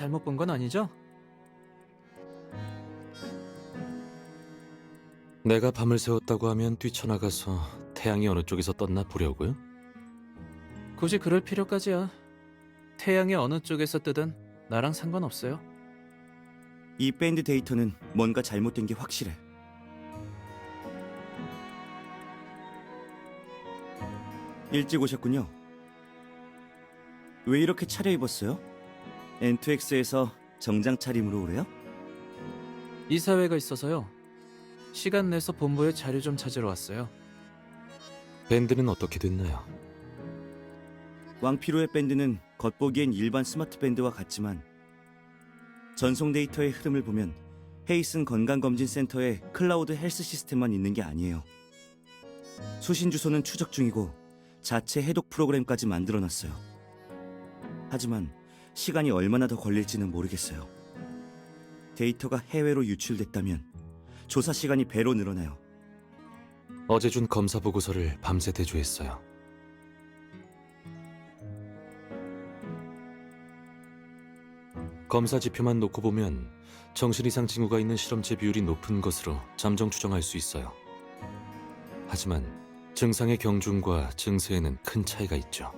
잘못 본 건 아니죠? 내가 밤을 새웠다고 하면 뛰쳐나가서 태양이 어느 쪽에서 떴나 보려고요? 굳이 그럴 필요까지야. 태양이 어느 쪽에서 뜨든 나랑 상관없어요. 이 밴드 데이터는 뭔가 잘못된 게 확실해. 일찍 오셨군요. 왜 이렇게 차려입었어요? N2X에서 정장 차림으로 오래요? 이사회가 있어서요. 시간 내서 본부에 자료 좀 찾으러 왔어요. 밴드는 어떻게 됐나요? 왕피로의 밴드는 겉보기엔 일반 스마트 밴드와 같지만 전송 데이터의 흐름을 보면 헤이슨 건강검진센터에 클라우드 헬스 시스템만 있는 게 아니에요. 수신 주소는 추적 중이고 자체 해독 프로그램까지 만들어놨어요. 하지만 시간이 얼마나 더 걸릴지는 모르겠어요. 데이터가 해외로 유출됐다면 조사 시간이 배로 늘어나요. 어제 준 검사 보고서를 밤새 대조했어요. 검사 지표만 놓고 보면 정신 이상 징후가 있는 실험체 비율이 높은 것으로 잠정 추정할 수 있어요. 하지만 증상의 경중과 증세에는 큰 차이가 있죠.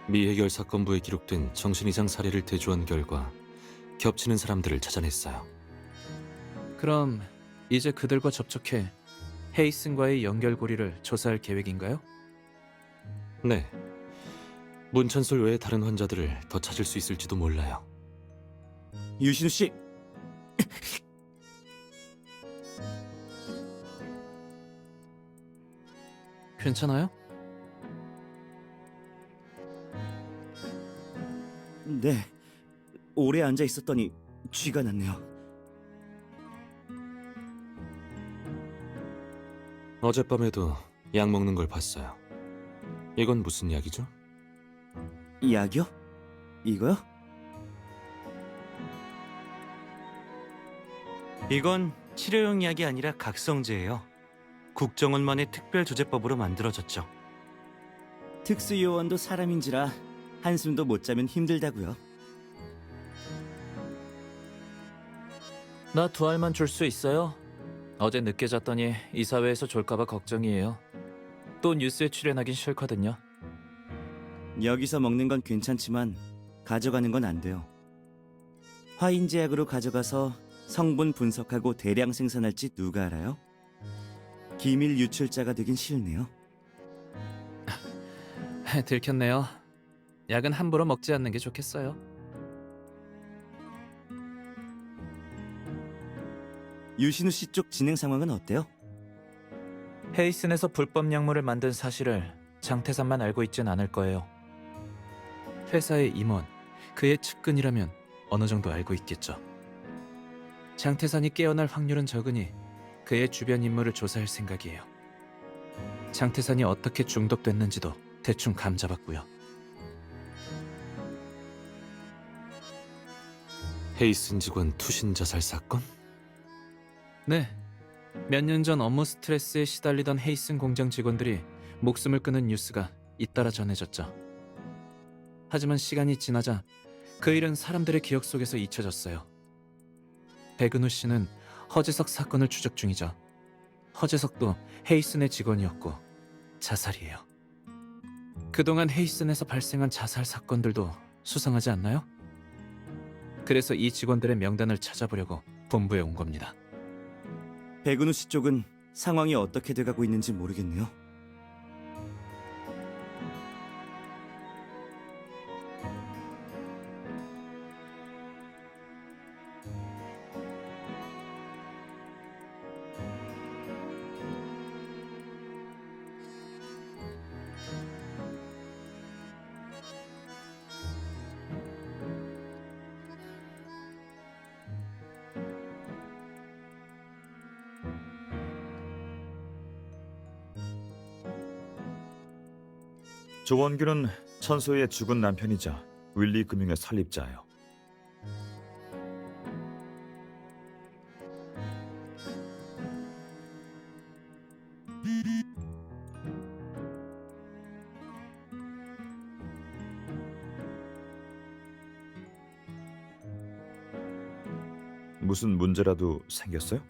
미 해결 사건부에 기록된 정신 이상 사례를 대조한 결과 겹치는 사람들을 찾아냈어요. 그럼 이제 그들과 접촉해 헤이슨과의 연결고리를 조사할 계획인가요? 네. 문천술 외에 다른 환자들을 더 찾을 수 있을지도 몰라요. 유신우 씨, 괜찮아요? 네. 오래 앉아 있었더니 쥐가 났네요. 어젯밤에도 약 먹는 걸 봤어요. 이건 무슨 약이죠? 약이요? 이거요? 이건 치료용 약이 아니라 각성제예요. 국정원만의 특별조제법으로 만들어졌죠. 특수요원도 사람인지라 한숨도 못 자면 힘들다고요. 나 2알만 줄 수 있어요? 어제 늦게 잤더니 이사회에서 졸까봐 걱정이에요. 또 뉴스에 출연하긴 싫거든요. 여기서 먹는 건 괜찮지만 가져가는 건 안 돼요. 화인제약으로 가져가서 성분 분석하고 대량 생산할지 누가 알아요? 기밀 유출자가 되긴 싫네요. 들켰네요. 약은 함부로 먹지 않는 게 좋겠어요. 유신우 씨 쪽 진행 상황은 어때요? 헤이슨에서 불법 약물을 만든 사실을 장태산만 알고 있진 않을 거예요. 회사의 임원, 그의 측근이라면 어느 정도 알고 있겠죠. 장태산이 깨어날 확률은 적으니 그의 주변 인물을 조사할 생각이에요. 장태산이 어떻게 중독됐는지도 대충 감잡았고요. 헤이슨 직원 투신 자살 사건? 네, 몇 년 전 업무 스트레스에 시달리던 헤이슨 공장 직원들이 목숨을 끊은 뉴스가 잇따라 전해졌죠. 하지만 시간이 지나자 그 일은 사람들의 기억 속에서 잊혀졌어요. 백은우 씨는 허재석 사건을 추적 중이죠. 허재석도 헤이슨의 직원이었고 자살이에요. 그동안 헤이슨에서 발생한 자살 사건들도 수상하지 않나요? 그래서 이 직원들의 명단을 찾아보려고 본부에 온 겁니다. 백은우 씨 쪽은 상황이 어떻게 돼가고 있는지 모르겠네요. 조원규는 천소의 죽은 남편이자 윌리 금융의 설립자예요. 무슨 문제라도 생겼어요?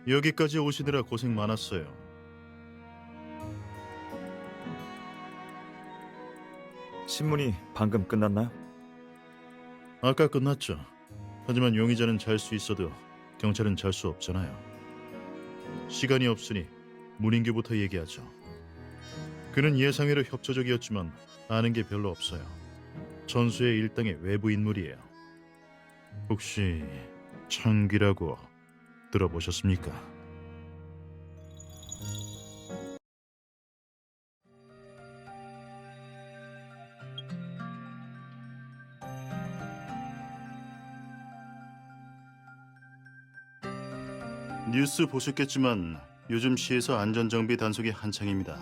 여기까지 오시느라 고생 많았어요. 신문이 방금 끝났나요? 아까 끝났죠. 하지만 용의자는 잘 수 있어도 경찰은 잘 수 없잖아요. 시간이 없으니 문인규부터 얘기하죠. 그는 예상외로 협조적이었지만 아는 게 별로 없어요. 천수의 일당의 외부 인물이에요. 혹시 창귀라고 들어보셨습니까? 뉴스 보셨겠지만 요즘 시에서 안전정비 단속이 한창입니다.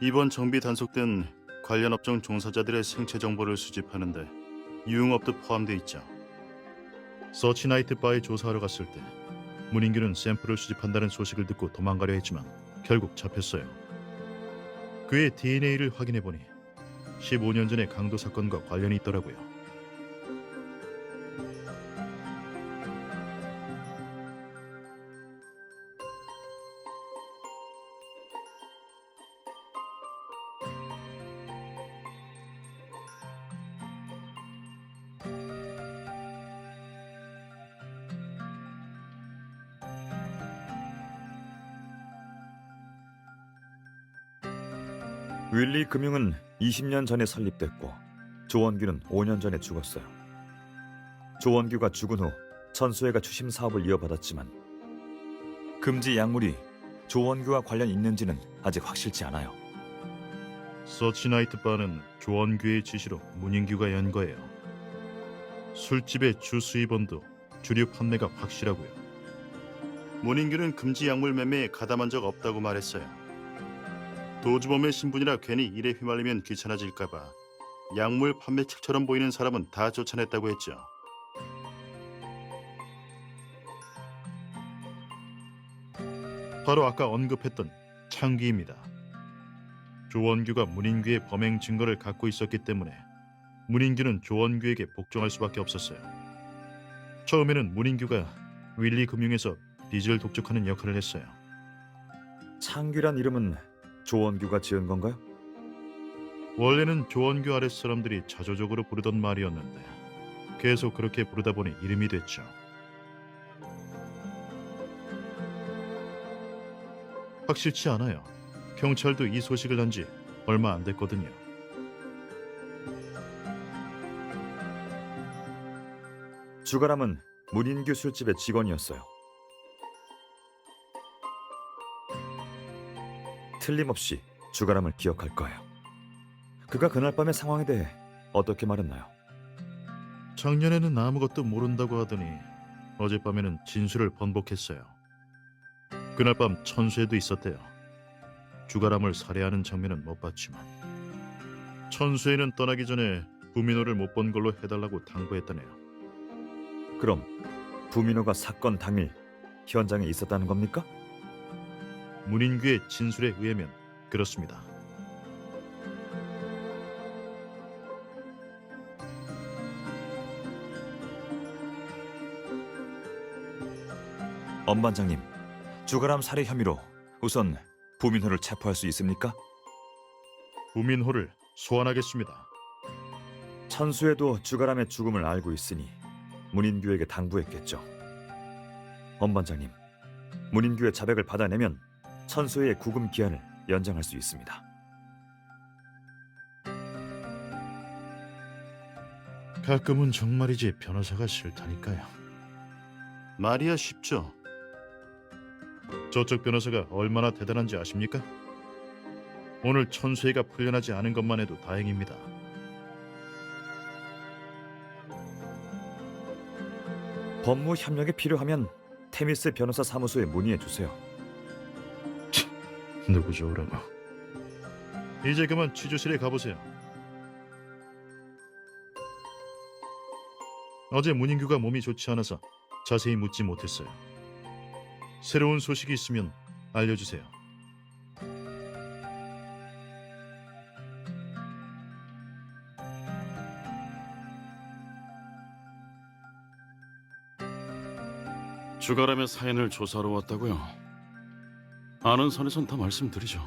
이번 정비 단속 땐 관련 업종 종사자들의 생체 정보를 수집하는데 유흥업도 포함돼 있죠. 서치나이트 바에 조사하러 갔을 때 문인규는 샘플을 수집한다는 소식을 듣고 도망가려 했지만 결국 잡혔어요. 그의 DNA를 확인해보니 15년 전의 강도 사건과 관련이 있더라고요. 윌리 금융은 20년 전에 설립됐고 조원규는 5년 전에 죽었어요. 조원규가 죽은 후 천수회가 추심 사업을 이어받았지만 금지 약물이 조원규와 관련 있는지는 아직 확실치 않아요. 서치나이트 바는 조원규의 지시로 문인규가 연 거예요. 술집의 주 수입원도 주류 판매가 확실하고요. 문인규는 금지 약물 매매에 가담한 적 없다고 말했어요. 도주범의 신분이라 괜히 일에 휘말리면 귀찮아질까봐 약물 판매책처럼 보이는 사람은 다 쫓아냈다고 했죠. 바로 아까 언급했던 창기입니다. 조원규가 문인규의 범행 증거를 갖고 있었기 때문에 문인규는 조원규에게 복종할 수밖에 없었어요. 처음에는 문인규가 윌리 금융에서 빚을 독촉하는 역할을 했어요. 창규란 이름은 조원규가 지은 건가요? 원래는 조원규 아랫 사람들이 자조적으로 부르던 말이었는데 계속 그렇게 부르다 보니 이름이 됐죠. 확실치 않아요. 경찰도 이 소식을 한 지 얼마 안 됐거든요. 주가람은 문인규 술집의 직원이었어요. 틀림없이 주가람을 기억할 거예요. 그가 그날 밤의 상황에 대해 어떻게 말했나요? 작년에는 아무것도 모른다고 하더니 어젯밤에는 진술을 번복했어요. 그날 밤 천수에도 있었대요. 주가람을 살해하는 장면은 못 봤지만 천수에는 떠나기 전에 부민호를 못 본 걸로 해달라고 당부했다네요. 그럼 부민호가 사건 당일 현장에 있었다는 겁니까? 문인규의 진술에 의하면 그렇습니다. 엄반장님, 주가람 살해 혐의로 우선 부민호를 체포할 수 있습니까? 부민호를 소환하겠습니다. 천수에도 주가람의 죽음을 알고 있으니 문인규에게 당부했겠죠. 엄반장님, 문인규의 자백을 받아내면 천수의 구금 기한을 연장할 수 있습니다. 가끔은 정말이지 변호사가 싫다니까요. 말이야 쉽죠. 저쪽 변호사가 얼마나 대단한지 아십니까? 오늘 천수희가 풀려나지 않은 것만 해도 다행입니다. 법무 협력이 필요하면 테미스 변호사 사무소에 문의해 주세요. 누구죠, 오라고? 이제 그만 취조실에 가보세요. 어제 문인규가 몸이 좋지 않아서 자세히 묻지 못했어요. 새로운 소식이 있으면 알려주세요. 주가람의 사연을 조사하러 왔다고요? 아는 선에선 다 말씀드리죠.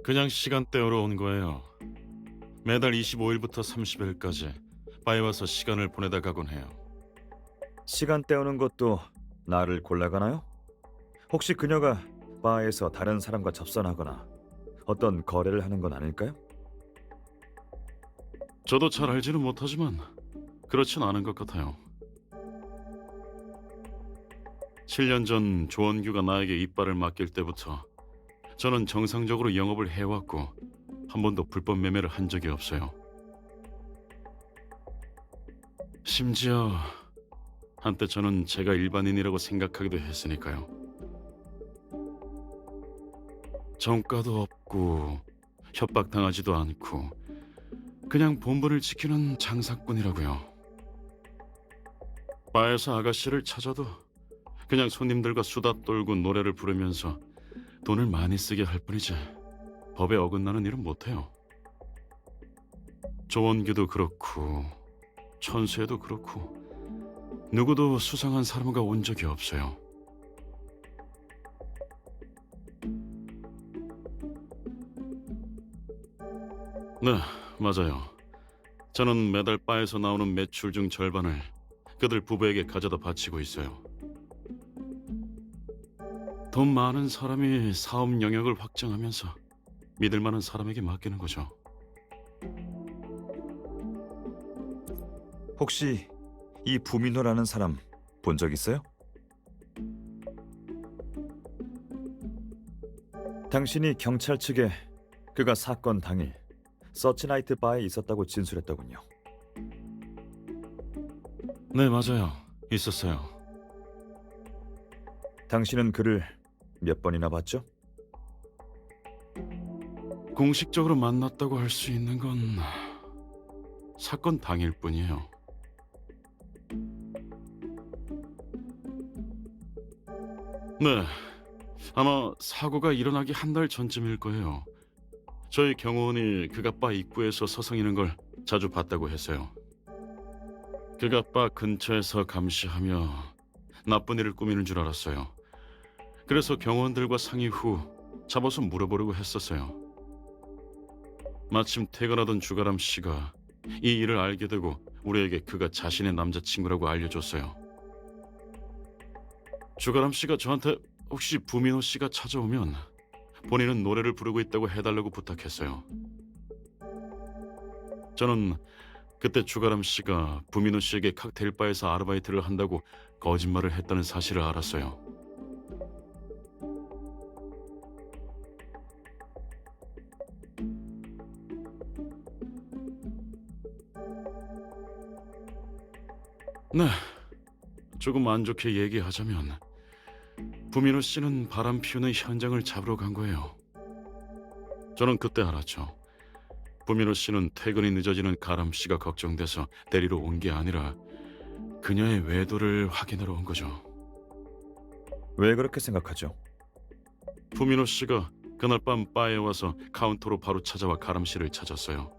그냥 시간 때우러 온 거예요. 매달 25일부터 30일까지 바에 와서 시간을 보내다 가곤 해요. 시간 때우는 것도 나를 골라가나요? 혹시 그녀가 바에서 다른 사람과 접선하거나 어떤 거래를 하는 건 아닐까요? 저도 잘 알지는 못하지만 그렇진 않은 것 같아요. 7년 전 조원규가 나에게 이빨을 맡길 때부터 저는 정상적으로 영업을 해왔고 한 번도 불법 매매를 한 적이 없어요. 심지어 한때 저는 제가 일반인이라고 생각하기도 했으니까요. 정가도 없고 협박당하지도 않고 그냥 본분을 지키는 장사꾼이라고요. 바에서 아가씨를 찾아도 그냥 손님들과 수다 떨고 노래를 부르면서 돈을 많이 쓰게 할 뿐이지 법에 어긋나는 일은 못해요. 조원규도 그렇고 천수에도 그렇고 누구도 수상한 사람과 온 적이 없어요. 네, 맞아요. 저는 매달 바에서 나오는 매출 중 절반을 그들 부부에게 가져다 바치고 있어요. 돈 많은 사람이 사업 영역을 확장하면서 믿을 만한 사람에게 맡기는 거죠. 혹시 이 부민호라는 사람 본 적 있어요? 당신이 경찰 측에 그가 사건 당일 서치나이트 바에 있었다고 진술했더군요. 네, 맞아요. 있었어요. 당신은 그를 몇 번이나 봤죠? 공식적으로 만났다고 할 수 있는 건 사건 당일 뿐이에요. 네, 아마 사고가 일어나기 한 달 전쯤일 거예요. 저희 경호원이 그가 바 입구에서 서성이는 걸 자주 봤다고 했어요. 그가 바 근처에서 감시하며 나쁜 일을 꾸미는 줄 알았어요. 그래서 경호원들과 상의 후 잡아서 물어보려고 했었어요. 마침 퇴근하던 주가람 씨가 이 일을 알게 되고 우리에게 그가 자신의 남자친구라고 알려줬어요. 주가람 씨가 저한테 혹시 부민호 씨가 찾아오면 본인은 노래를 부르고 있다고 해달라고 부탁했어요. 저는 그때 주가람 씨가 부민호 씨에게 칵테일 바에서 아르바이트를 한다고 거짓말을 했다는 사실을 알았어요. 네, 조금 안 좋게 얘기하자면 부민호 씨는 바람 피우는 현장을 잡으러 간 거예요. 저는 그때 알았죠. 부민호 씨는 퇴근이 늦어지는 가람 씨가 걱정돼서 데리러 온 게 아니라 그녀의 외도를 확인하러 온 거죠. 왜 그렇게 생각하죠? 부민호 씨가 그날 밤 바에 와서 카운터로 바로 찾아와 가람 씨를 찾았어요.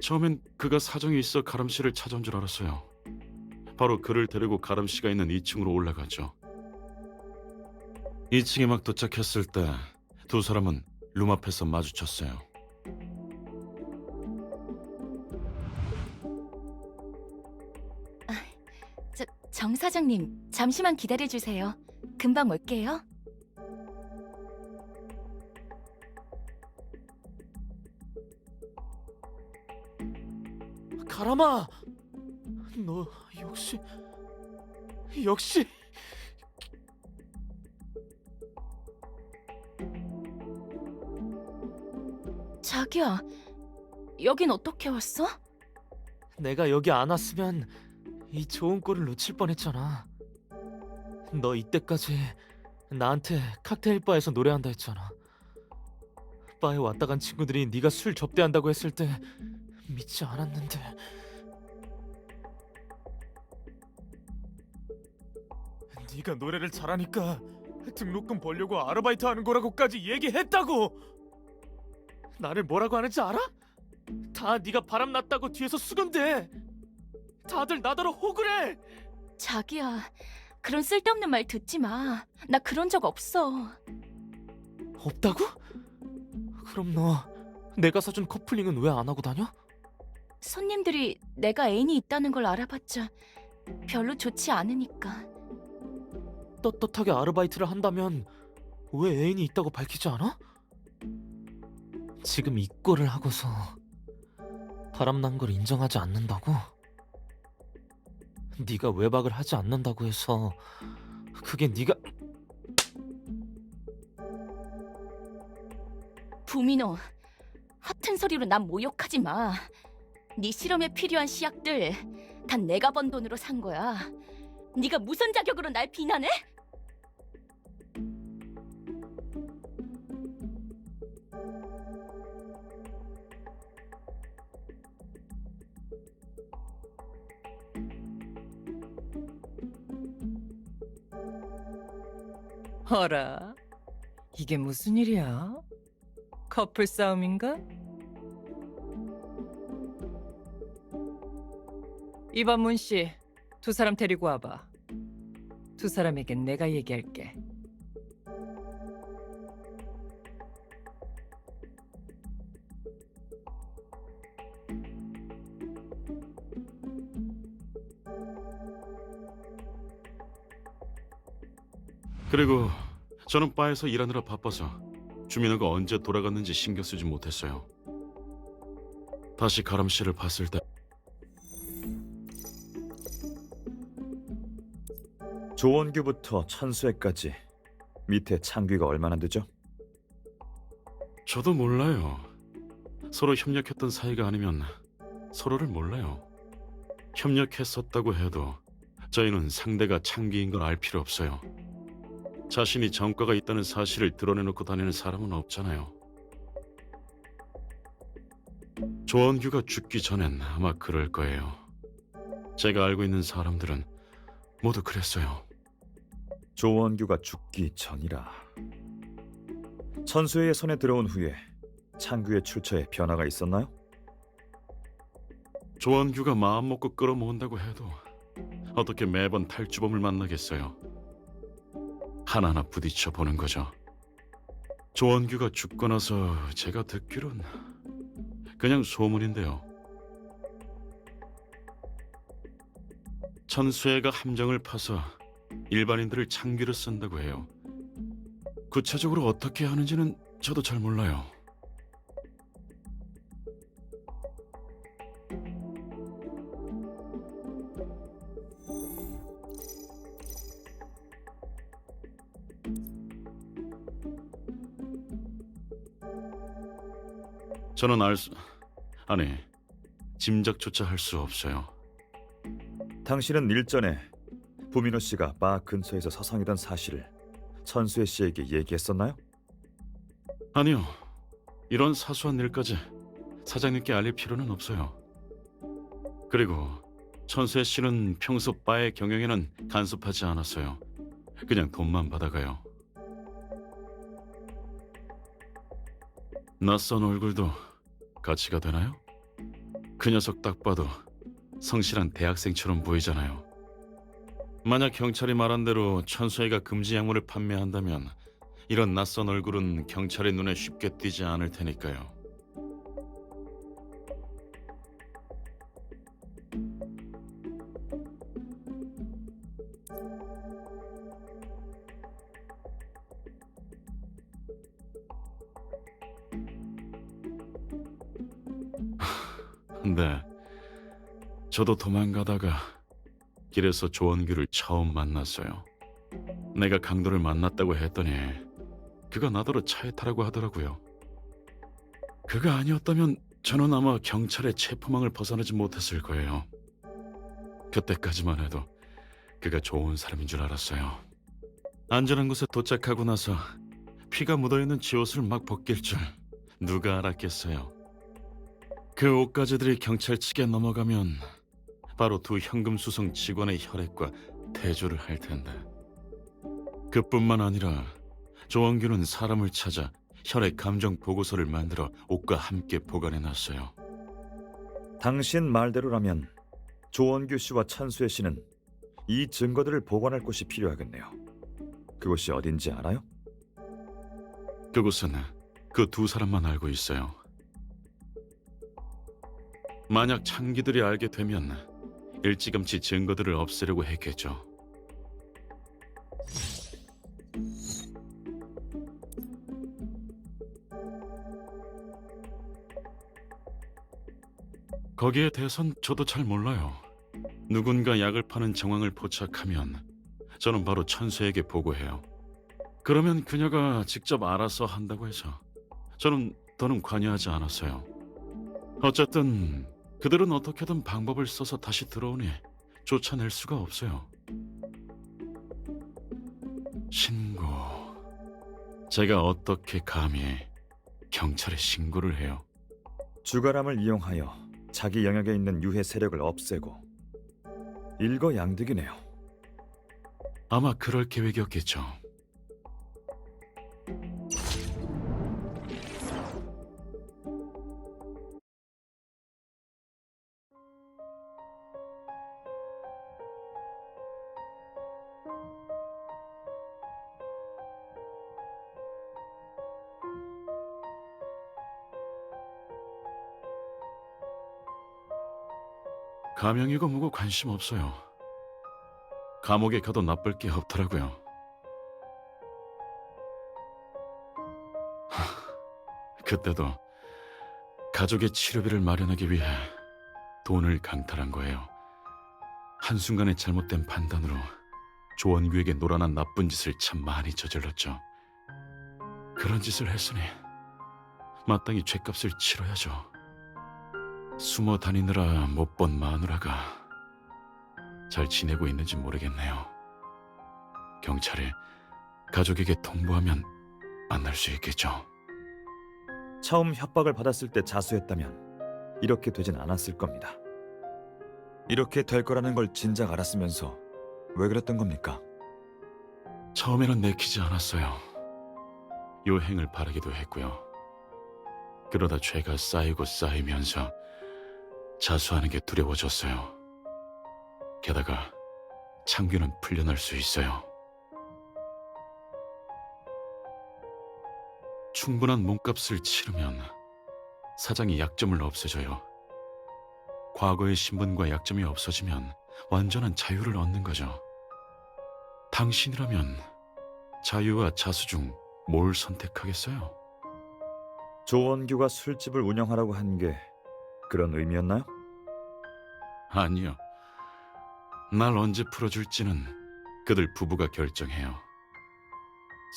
처음엔 그가 사정이 있어 가람 씨를 찾아온 줄 알았어요. 바로 그를 데리고 가람 씨가 있는 2층으로 올라가죠. 2층에 막 도착했을 때 두 사람은 룸 앞에서 마주쳤어요. 정 사장님, 잠시만 기다려주세요. 금방 올게요. 가람아, 너 역시 자기야, 여긴 어떻게 왔어? 내가 여기 안 왔으면 이 좋은 꼴을 놓칠 뻔했잖아. 너 이때까지 나한테 칵테일 바에서 노래한다 했잖아. 바에 왔다 간 친구들이 네가 술 접대한다고 했을 때 믿지 않았는데. 네가 노래를 잘하니까 등록금 벌려고 아르바이트 하는 거라고까지 얘기했다고. 나를 뭐라고 하는지 알아? 다 네가 바람났다고 뒤에서 수근대. 다들 나더러 호구를 해. 자기야, 그런 쓸데없는 말 듣지 마. 나 그런 적 없어. 없다고? 그럼 너 내가 사준 커플링은 왜 안 하고 다녀? 손님들이 내가 애인이 있다는 걸 알아봤자 별로 좋지 않으니까. 떳떳하게 아르바이트를 한다면 왜 애인이 있다고 밝히지 않아? 지금 이 꼴을 하고서 바람난 걸 인정하지 않는다고? 네가 외박을 하지 않는다고 해서 그게 네가 부민호, 허튼 소리로 난 모욕하지 마. 네 실험에 필요한 씨약들 다 내가 번 돈으로 산 거야. 네가 무슨 자격으로 날 비난해? 어라, 이게 무슨 일이야? 커플 싸움인가? 이반문 씨, 두 사람 데리고 와봐. 두 사람에겐 내가 얘기할게. 그리고 저는 바에서 일하느라 바빠서 주민호가 언제 돌아갔는지 신경 쓰지 못했어요. 다시 가람 씨를 봤을 때 조원규부터 천수회까지 밑에 창귀가 얼마나 되죠? 저도 몰라요. 서로 협력했던 사이가 아니면 서로를 몰라요. 협력했었다고 해도 저희는 상대가 창귀인 걸 알 필요 없어요. 자신이 전과가 있다는 사실을 드러내놓고 다니는 사람은 없잖아요. 조원규가 죽기 전엔 아마 그럴 거예요. 제가 알고 있는 사람들은 모두 그랬어요. 조원규가 죽기 전이라. 천수회의 손에 들어온 후에 창규의 출처에 변화가 있었나요? 조원규가 마음먹고 끌어모은다고 해도 어떻게 매번 탈주범을 만나겠어요. 하나하나 부딪혀 보는 거죠. 조원규가 죽고 나서 제가 듣기론 그냥 소문인데요. 천수회가 함정을 파서 일반인들을 창기로 쓴다고 해요. 구체적으로 어떻게 하는지는 저도 잘 몰라요. 저는 아니, 짐작조차 할 수 없어요. 당신은 일전에 부민호 씨가 바 근처에서 서성이던 사실을 천수혜 씨에게 얘기했었나요? 아니요. 이런 사소한 일까지 사장님께 알릴 필요는 없어요. 그리고 천수혜 씨는 평소 바의 경영에는 간섭하지 않았어요. 그냥 돈만 받아가요. 낯선 얼굴도 가치가 되나요? 그 녀석 딱 봐도 성실한 대학생처럼 보이잖아요. 만약 경찰이 말한 대로 천수혜가 금지 약물을 판매한다면 이런 낯선 얼굴은 경찰의 눈에 쉽게 띄지 않을 테니까요. 네, 저도 도망가다가 길에서 조원규를 처음 만났어요. 내가 강도를 만났다고 했더니 그가 나더러 차에 타라고 하더라고요. 그가 아니었다면 저는 아마 경찰의 체포망을 벗어나지 못했을 거예요. 그때까지만 해도 그가 좋은 사람인 줄 알았어요. 안전한 곳에 도착하고 나서 피가 묻어있는 지 옷을 막 벗길 줄 누가 알았겠어요. 그 옷가지들이 경찰 측에 넘어가면 바로 두 현금수송 직원의 혈액과 대조를 할 텐데. 그뿐만 아니라 조원규는 사람을 찾아 혈액 감정 보고서를 만들어 옷과 함께 보관해놨어요. 당신 말대로라면 조원규 씨와 천수혜 씨는 이 증거들을 보관할 곳이 필요하겠네요. 그곳이 어딘지 알아요? 그곳은 그 두 사람만 알고 있어요. 만약 창기들이 알게 되면 일찌감치 증거들을 없애려고 했겠죠. 거기에 대해선 저도 잘 몰라요. 누군가 약을 파는 정황을 포착하면 저는 바로 천수에게 보고해요. 그러면 그녀가 직접 알아서 한다고 해서 저는 더는 관여하지 않았어요. 어쨌든 그들은 어떻게든 방법을 써서 다시 들어오니 쫓아낼 수가 없어요. 신고. 제가 어떻게 감히 경찰에 신고를 해요? 주가람을 이용하여 자기 영역에 있는 유해 세력을 없애고 일거양득이네요. 아마 그럴 계획이었겠죠. 가명이고 뭐고 관심 없어요. 감옥에 가도 나쁠 게 없더라고요. 그때도 가족의 치료비를 마련하기 위해 돈을 강탈한 거예요. 한순간의 잘못된 판단으로 조원규에게 노란한 나쁜 짓을 참 많이 저질렀죠. 그런 짓을 했으니 마땅히 죗값을 치러야죠. 숨어 다니느라 못 본 마누라가 잘 지내고 있는지 모르겠네요. 경찰이 가족에게 통보하면 만날 수 있겠죠. 처음 협박을 받았을 때 자수했다면 이렇게 되진 않았을 겁니다. 이렇게 될 거라는 걸 진작 알았으면서 왜 그랬던 겁니까? 처음에는 내키지 않았어요. 요행을 바라기도 했고요. 그러다 죄가 쌓이고 쌓이면서 자수하는 게 두려워졌어요. 게다가 창규는 풀려날 수 있어요. 충분한 몸값을 치르면 사장이 약점을 없애줘요. 과거의 신분과 약점이 없어지면 완전한 자유를 얻는 거죠. 당신이라면 자유와 자수 중 뭘 선택하겠어요? 조원규가 술집을 운영하라고 한 게 그런 의미였나요? 아니요. 날 언제 풀어줄지는 그들 부부가 결정해요.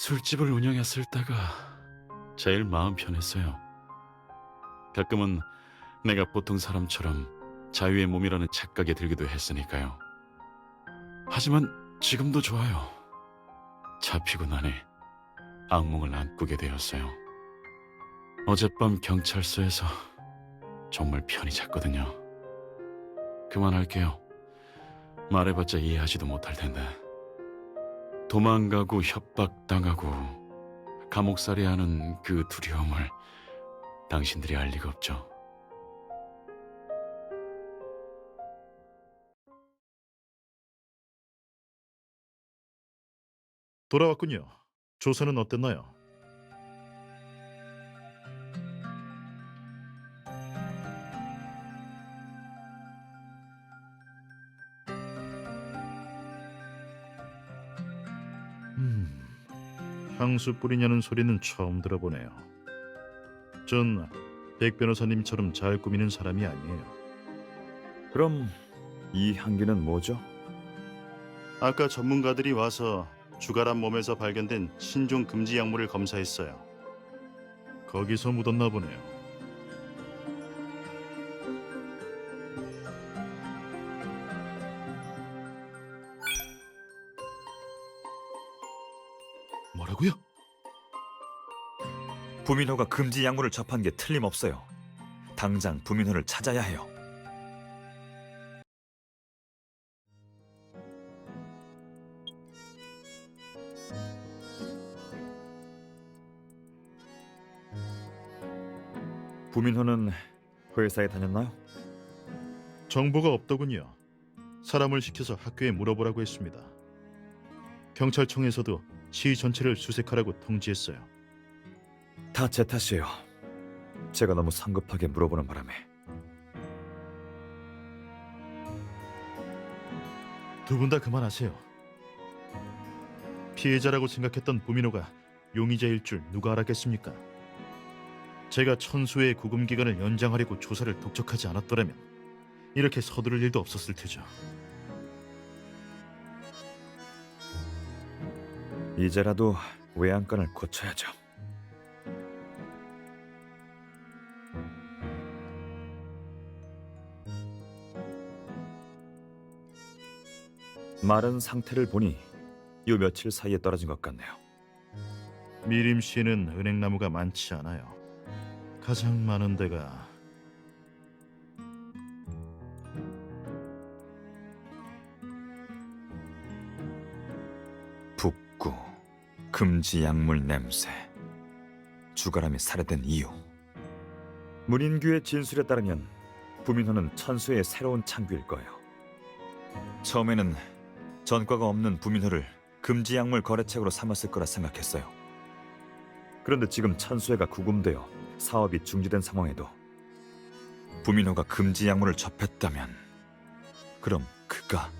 술집을 운영했을 때가 제일 마음 편했어요. 가끔은 내가 보통 사람처럼 자유의 몸이라는 착각에 들기도 했으니까요. 하지만 지금도 좋아요. 잡히고 나니 악몽을 안 꾸게 되었어요. 어젯밤 경찰서에서 정말 편히 잤거든요. 그만할게요. 말해봤자 이해하지도 못할 텐데. 도망가고 협박당하고 감옥살이하는 그 두려움을 당신들이 알 리가 없죠. 돌아왔군요. 조사는 어땠나요? 향수 뿌리냐는 소리는 처음 들어보네요. 전 백 변호사님처럼 잘 꾸미는 사람이 아니에요. 그럼 이 향기는 뭐죠? 아까 전문가들이 와서 주가람 몸에서 발견된 신종 금지 약물을 검사했어요. 거기서 묻었나 보네요. 뭐라고요? 부민호가 금지 약물을 접한 게 틀림없어요. 당장 부민호를 찾아야 해요. 부민호는 회사에 다녔나요? 정보가 없더군요. 사람을 시켜서 학교에 물어보라고 했습니다. 경찰청에서도 시 전체를 수색하라고 통지했어요. 다 제 탓이에요. 제가 너무 성급하게 물어보는 바람에. 두 분 다 그만하세요. 피해자라고 생각했던 부민호가 용의자일 줄 누가 알았겠습니까? 제가 천수의 구금 기간을 연장하려고 조사를 독촉하지 않았더라면 이렇게 서두를 일도 없었을 테죠. 이제라도 외양간을 고쳐야죠. 마른 상태를 보니 요 며칠 사이에 떨어진 것 같네요. 미림시에는 은행나무가 많지 않아요. 가장 많은 데가 북구, 금지 약물 냄새, 주가람이 살해된 이유. 문인규의 진술에 따르면 부민호는 천수의 새로운 창구일 거예요. 처음에는 전과가 없는 부민호를 금지 약물 거래책으로 삼았을 거라 생각했어요. 그런데 지금 천수회가 구금되어 사업이 중지된 상황에도 부민호가 금지 약물을 접했다면 그럼 그가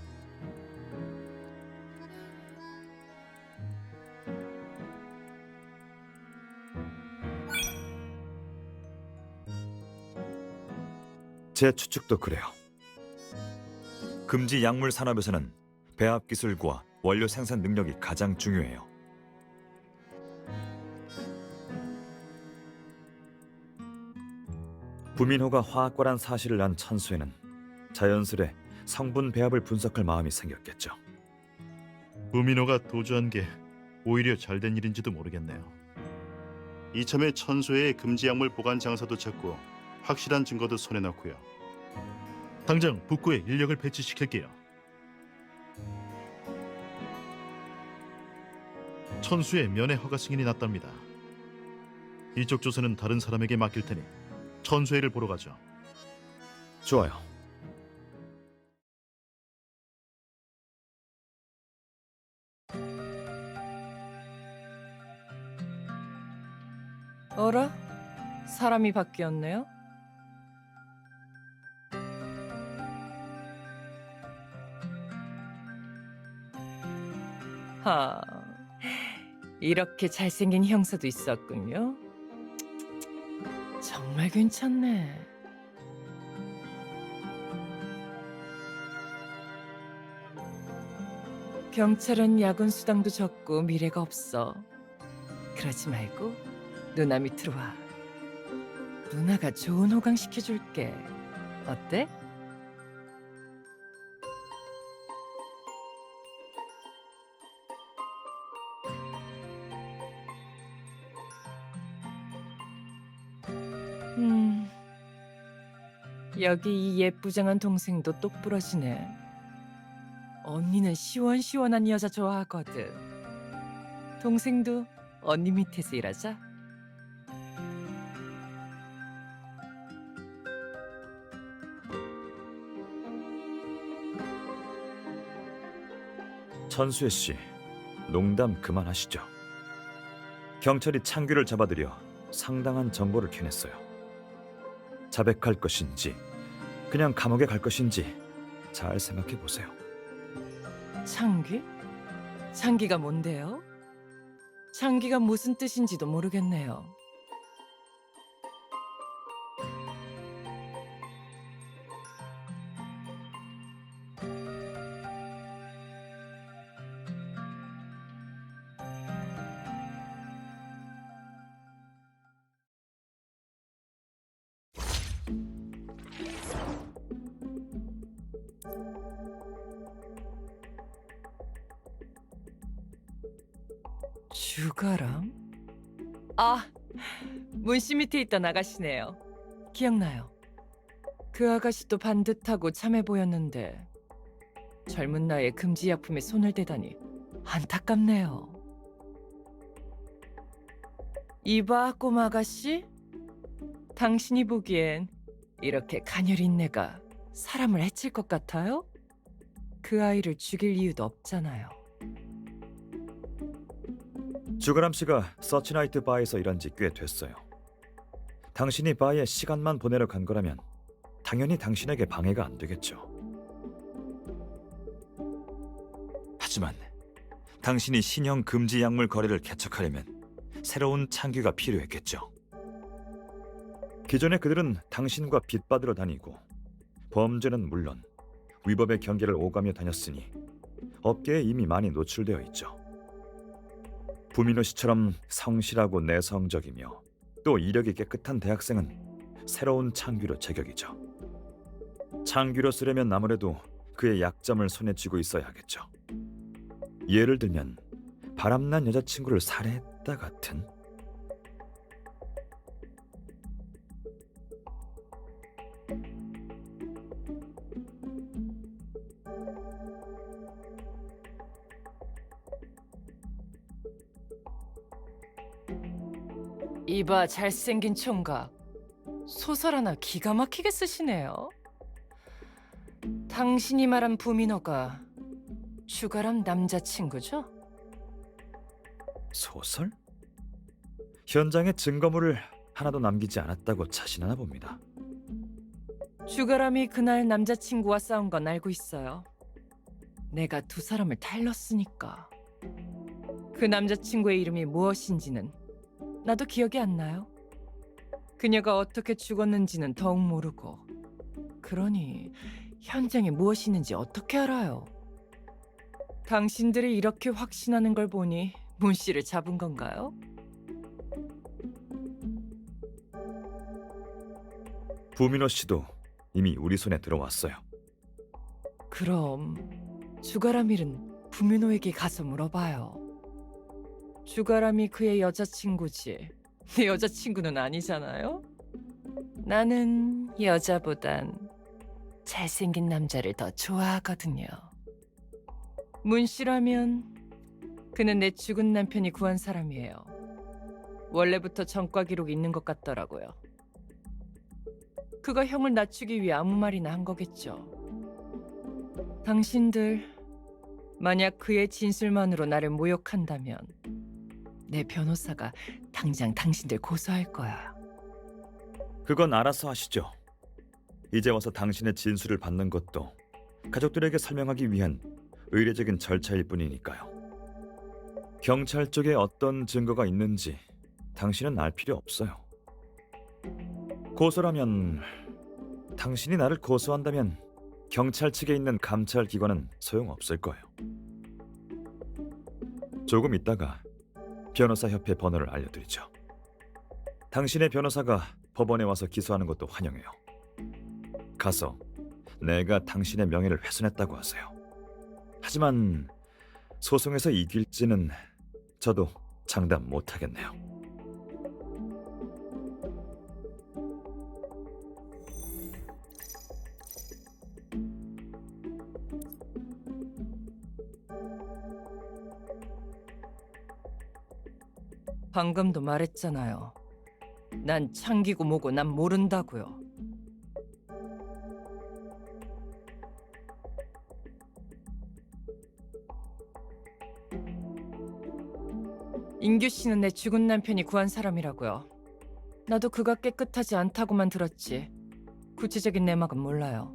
제 추측도 그래요. 금지 약물 산업에서는 배합 기술과 원료 생산 능력이 가장 중요해요. 부민호가 화학과란 사실을 안 천수에는 자연스레 성분 배합을 분석할 마음이 생겼겠죠. 부민호가 도주한 게 오히려 잘된 일인지도 모르겠네요. 이참에 천수의 금지 약물 보관 장소도 찾고 확실한 증거도 손에 넣고요. 당장 북구에 인력을 배치시킬게요. 천수의 면회 허가 승인이 났답니다. 이쪽 조사는 다른 사람에게 맡길 테니 천수회를 보러 가죠. 좋아요. 어라? 사람이 바뀌었네요? 하, 이렇게 잘생긴 형사도 있었군요. 정말 괜찮네. 경찰은 야근 수당도 적고 미래가 없어. 그러지 말고 누나 밑으로 와. 누나가 좋은 호강 시켜줄게. 어때? 여기 이 예쁘장한 동생도 똑부러지네. 언니는 시원시원한 여자 좋아하거든. 동생도 언니 밑에서 일하자. 천수혜 씨, 농담 그만하시죠. 경찰이 창규를 잡아들여 상당한 정보를 캐냈어요. 자백할 것인지 그냥 감옥에 갈 것인지 잘 생각해 보세요. 창귀? 창귀가 뭔데요? 창귀가 무슨 뜻인지도 모르겠네요. 주가람? 아, 문씨 밑에 있던 아가씨네요. 기억나요. 그 아가씨도 반듯하고 참해 보였는데 젊은 나이에 금지약품에 손을 대다니 안타깝네요. 이봐, 꼬마 아가씨. 당신이 보기엔 이렇게 가녀린 내가 사람을 해칠 것 같아요? 그 아이를 죽일 이유도 없잖아요. 주가람 씨가 서치나이트 바에서 일한 지 꽤 됐어요. 당신이 바에 시간만 보내러 간 거라면 당연히 당신에게 방해가 안 되겠죠. 하지만 당신이 신형 금지 약물 거래를 개척하려면 새로운 창규가 필요했겠죠. 기존에 그들은 당신과 빚받으러 다니고 범죄는 물론 위법의 경계를 오가며 다녔으니 업계에 이미 많이 노출되어 있죠. 부민호 씨처럼 성실하고 내성적이며 또 이력이 깨끗한 대학생은 새로운 창규로 제격이죠. 창규로 쓰려면 아무래도 그의 약점을 손에 쥐고 있어야 하겠죠. 예를 들면 바람난 여자친구를 살해했다 같은. 이봐, 잘생긴 총각. 소설 하나 기가 막히게 쓰시네요. 당신이 말한 부민호가 주가람 남자친구죠? 소설? 현장에 증거물을 하나도 남기지 않았다고 자신하나 봅니다. 주가람이 그날 남자친구와 싸운 건 알고 있어요. 내가 두 사람을 달렀으니까. 그 남자친구의 이름이 무엇인지는 나도 기억이 안 나요. 그녀가 어떻게 죽었는지는 더욱 모르고. 그러니 현장에 무엇이 있는지 어떻게 알아요? 당신들이 이렇게 확신하는 걸 보니 문 씨를 잡은 건가요? 부민호 씨도 이미 우리 손에 들어왔어요. 그럼 주가람 일은 부민호에게 가서 물어봐요. 주가람이 그의 여자친구지. 내 여자친구는 아니잖아요? 나는 여자보단 잘생긴 남자를 더 좋아하거든요. 문 씨라면 그는 내 죽은 남편이 구한 사람이에요. 원래부터 전과 기록이 있는 것 같더라고요. 그가 형을 낮추기 위해 아무 말이나 한 거겠죠. 당신들 만약 그의 진술만으로 나를 모욕한다면 내 변호사가 당장 당신들 고소할 거야. 그건 알아서 하시죠. 이제 와서 당신의 진술을 받는 것도 가족들에게 설명하기 위한 의례적인 절차일 뿐이니까요. 경찰 쪽에 어떤 증거가 있는지 당신은 알 필요 없어요. 고소라면 당신이 나를 고소한다면 경찰 측에 있는 감찰 기관은 소용없을 거예요. 조금 있다가 변호사 협회 번호를 알려드리죠. 당신의 변호사가 법원에 와서 기소하는 것도 환영해요. 가서 내가 당신의 명예를 훼손했다고 하세요. 하지만 소송에서 이길지는 저도 장담 못하겠네요. 방금도 말했잖아요. 난 창기고 뭐고 난 모른다고요. 인규 씨는 내 죽은 남편이 구한 사람이라고요. 나도 그가 깨끗하지 않다고만 들었지. 구체적인 내막은 몰라요.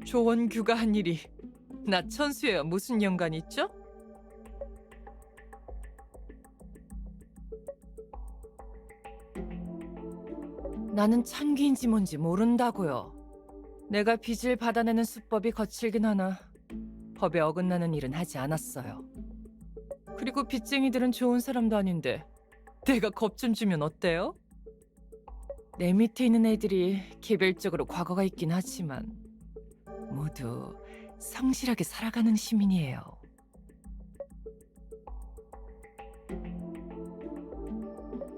조원규가 한 일이 나 천수예요. 무슨 연관이 있죠? 나는 창기인지 뭔지 모른다고요. 내가 빚을 받아내는 수법이 거칠긴 하나 법에 어긋나는 일은 하지 않았어요. 그리고 빚쟁이들은 좋은 사람도 아닌데 내가 겁 좀 주면 어때요? 내 밑에 있는 애들이 개별적으로 과거가 있긴 하지만 모두 성실하게 살아가는 시민이에요.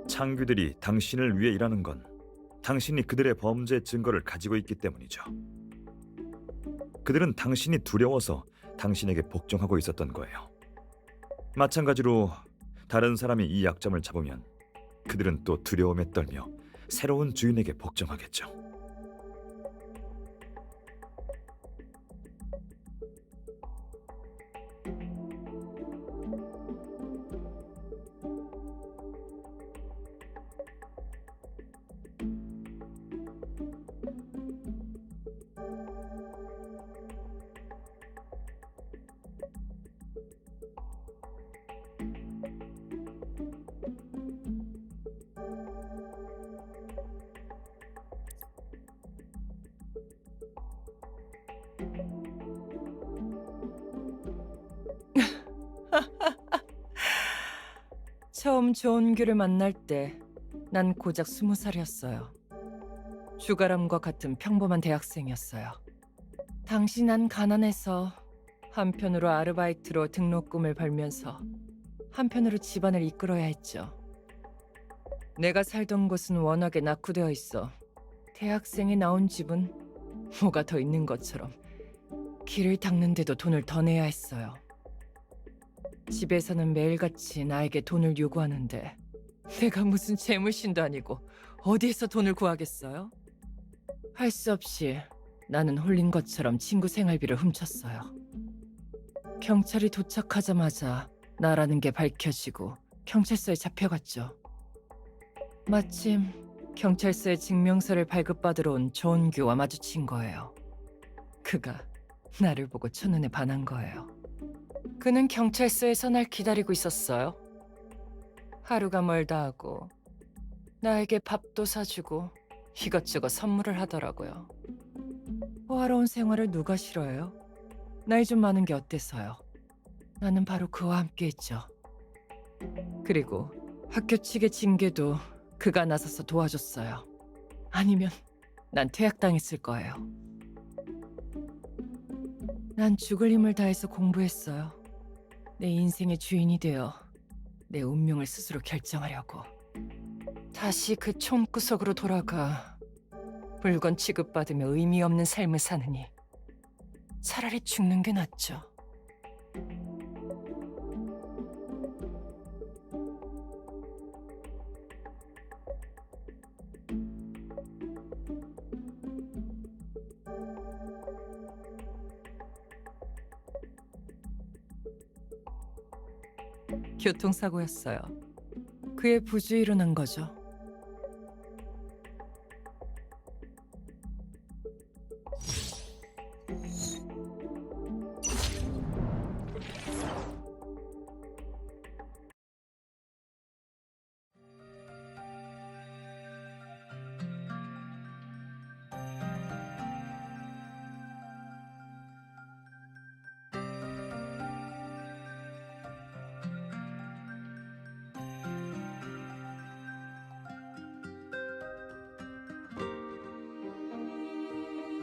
창규들이 당신을 위해 일하는 건 당신이 그들의 범죄 증거를 가지고 있기 때문이죠. 그들은 당신이 두려워서 당신에게 복종하고 있었던 거예요. 마찬가지로 다른 사람이 이 약점을 잡으면 그들은 또 두려움에 떨며 새로운 주인에게 복종하겠죠. 처음 조은규를 만날 때 난 고작 20살이었어요. 주가람과 같은 평범한 대학생이었어요. 당시 난 가난해서 한편으로 아르바이트로 등록금을 벌면서 한편으로 집안을 이끌어야 했죠. 내가 살던 곳은 워낙에 낙후되어 있어 대학생이 나온 집은 뭐가 더 있는 것처럼 길을 닦는데도 돈을 더 내야 했어요. 집에서는 매일같이 나에게 돈을 요구하는데 내가 무슨 재물신도 아니고 어디에서 돈을 구하겠어요? 할 수 없이 나는 홀린 것처럼 친구 생활비를 훔쳤어요. 경찰이 도착하자마자 나라는 게 밝혀지고 경찰서에 잡혀갔죠. 마침 경찰서에 증명서를 발급받으러 온 조은규와 마주친 거예요. 그가 나를 보고 첫눈에 반한 거예요. 그는 경찰서에서 날 기다리고 있었어요. 하루가 멀다 하고 나에게 밥도 사주고 이것저것 선물을 하더라고요. 호화로운 생활을 누가 싫어해요? 나이 좀 많은 게 어때서요? 나는 바로 그와 함께했죠. 그리고 학교 측의 징계도 그가 나서서 도와줬어요. 아니면 난 퇴학당했을 거예요. 난 죽을 힘을 다해서 공부했어요. 내 인생의 주인이 되어 내 운명을 스스로 결정하려고. 다시 그 촌구석으로 돌아가 물건 취급받으며 의미 없는 삶을 사느니 차라리 죽는 게 낫죠. 교통사고였어요. 그의 부주의로 난 거죠.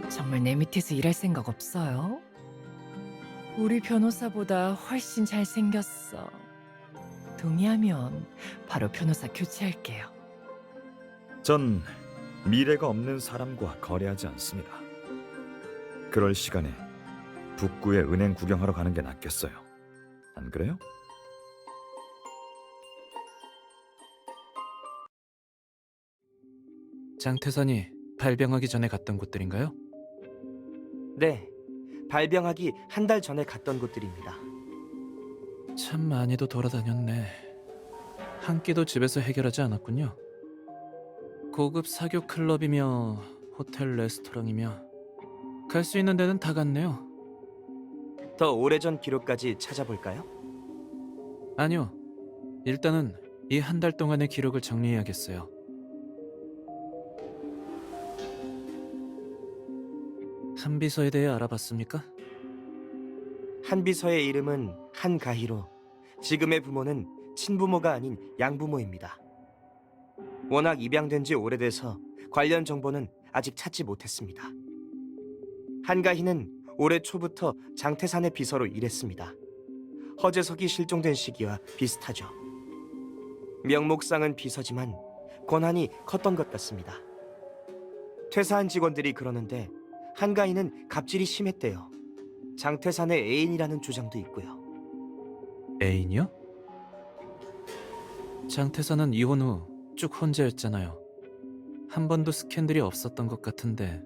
정말 내 밑에서 일할 생각 없어요? 우리 변호사보다 훨씬 잘생겼어. 동의하면 바로 변호사 교체할게요. 전 미래가 없는 사람과 거래하지 않습니다. 그럴 시간에 북구에 은행 구경하러 가는 게 낫겠어요. 안 그래요? 장태산이 발병하기 전에 갔던 곳들인가요? 네, 발병하기 한 달 전에 갔던 곳들입니다. 참 많이도 돌아다녔네. 한 끼도 집에서 해결하지 않았군요. 고급 사교 클럽이며 호텔 레스토랑이며 갈 수 있는 데는 다 갔네요. 더 오래전 기록까지 찾아볼까요? 아니요. 일단은 이 한 달 동안의 기록을 정리해야겠어요. 한비서에 대해 알아봤습니까? 한비서의 이름은 한가희로 지금의 부모는 친부모가 아닌 양부모입니다. 워낙 입양된 지 오래돼서 관련 정보는 아직 찾지 못했습니다. 한가희는 올해 초부터 장태산의 비서로 일했습니다. 허재석이 실종된 시기와 비슷하죠. 명목상은 비서지만 권한이 컸던 것 같습니다. 퇴사한 직원들이 그러는데 한가희는 갑질이 심했대요. 장태산의 애인이라는 주장도 있고요. 애인이요? 장태산은 이혼 후 쭉 혼자였잖아요. 한 번도 스캔들이 없었던 것 같은데.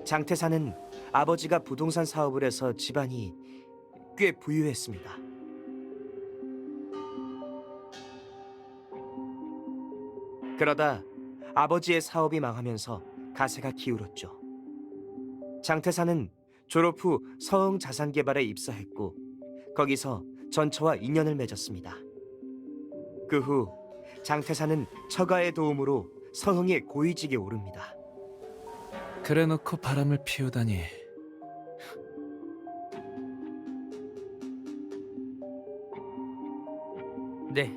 장태산은 아버지가 부동산 사업을 해서 집안이 꽤 부유했습니다. 그러다 아버지의 사업이 망하면서 가세가 기울었죠. 장태산은 졸업 후 서흥 자산개발에 입사했고 거기서 전처와 인연을 맺었습니다. 그 후 장태산은 처가의 도움으로 서흥의 고위직에 오릅니다. 그래놓고 바람을 피우다니. 네,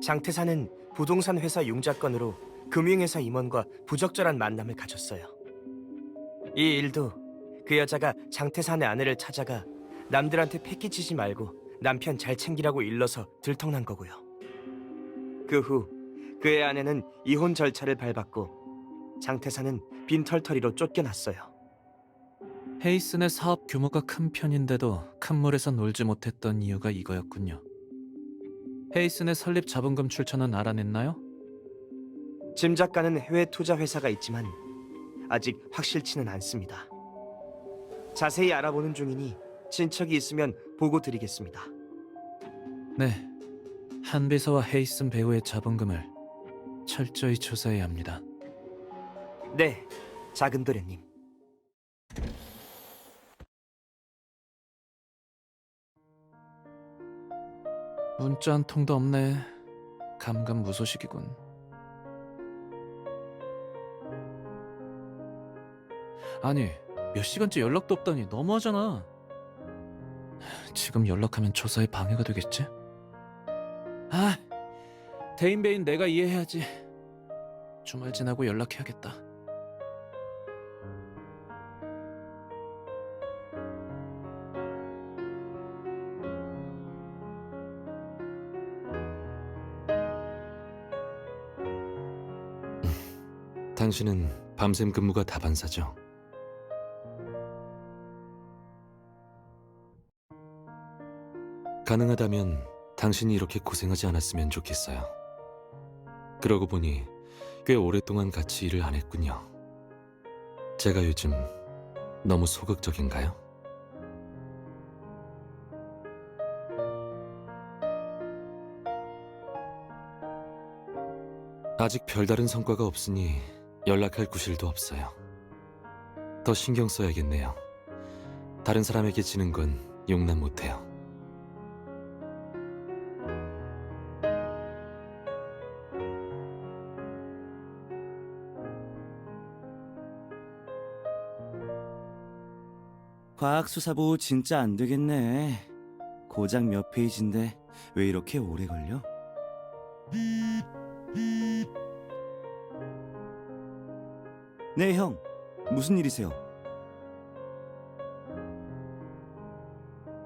장태산은 부동산 회사 융자건으로 금융회사 임원과 부적절한 만남을 가졌어요. 이 일도 그 여자가 장태산의 아내를 찾아가 남들한테 패기치지 말고 남편 잘 챙기라고 일러서 들통난 거고요. 그 후 그의 아내는 이혼 절차를 밟았고 장태산은 빈털터리로 쫓겨났어요. 헤이슨의 사업 규모가 큰 편인데도 큰 물에서 놀지 못했던 이유가 이거였군요. 헤이슨의 설립 자본금 출처는 알아냈나요? 짐작 가는 해외 투자 회사가 있지만 아직 확실치는 않습니다. 자세히 알아보는 중이니 친척이 있으면 보고 드리겠습니다. 네. 한비서와 헤이슨 배우의 자본금을 철저히 조사해야 합니다. 네, 작은 도련님. 문자 한 통도 없네. 감감무소식이군. 아니, 몇 시간째 연락도 없다니 너무하잖아. 지금 연락하면 조사에 방해가 되겠지? 아, 대인배인 내가 이해해야지. 주말 지나고 연락해야겠다. 당신은 밤샘 근무가 다반사죠. 가능하다면 당신이 이렇게 고생하지 않았으면 좋겠어요. 그러고 보니 꽤 오랫동안 같이 일을 안 했군요. 제가 요즘 너무 소극적인가요? 아직 별다른 성과가 없으니 연락할 구실도 없어요. 더 신경 써야겠네요. 다른 사람에게 지는 건 용납 못해요. 과학수사부 진짜 안 되겠네. 고작 몇 페이지인데 왜 이렇게 오래 걸려? 네, 형. 무슨 일이세요?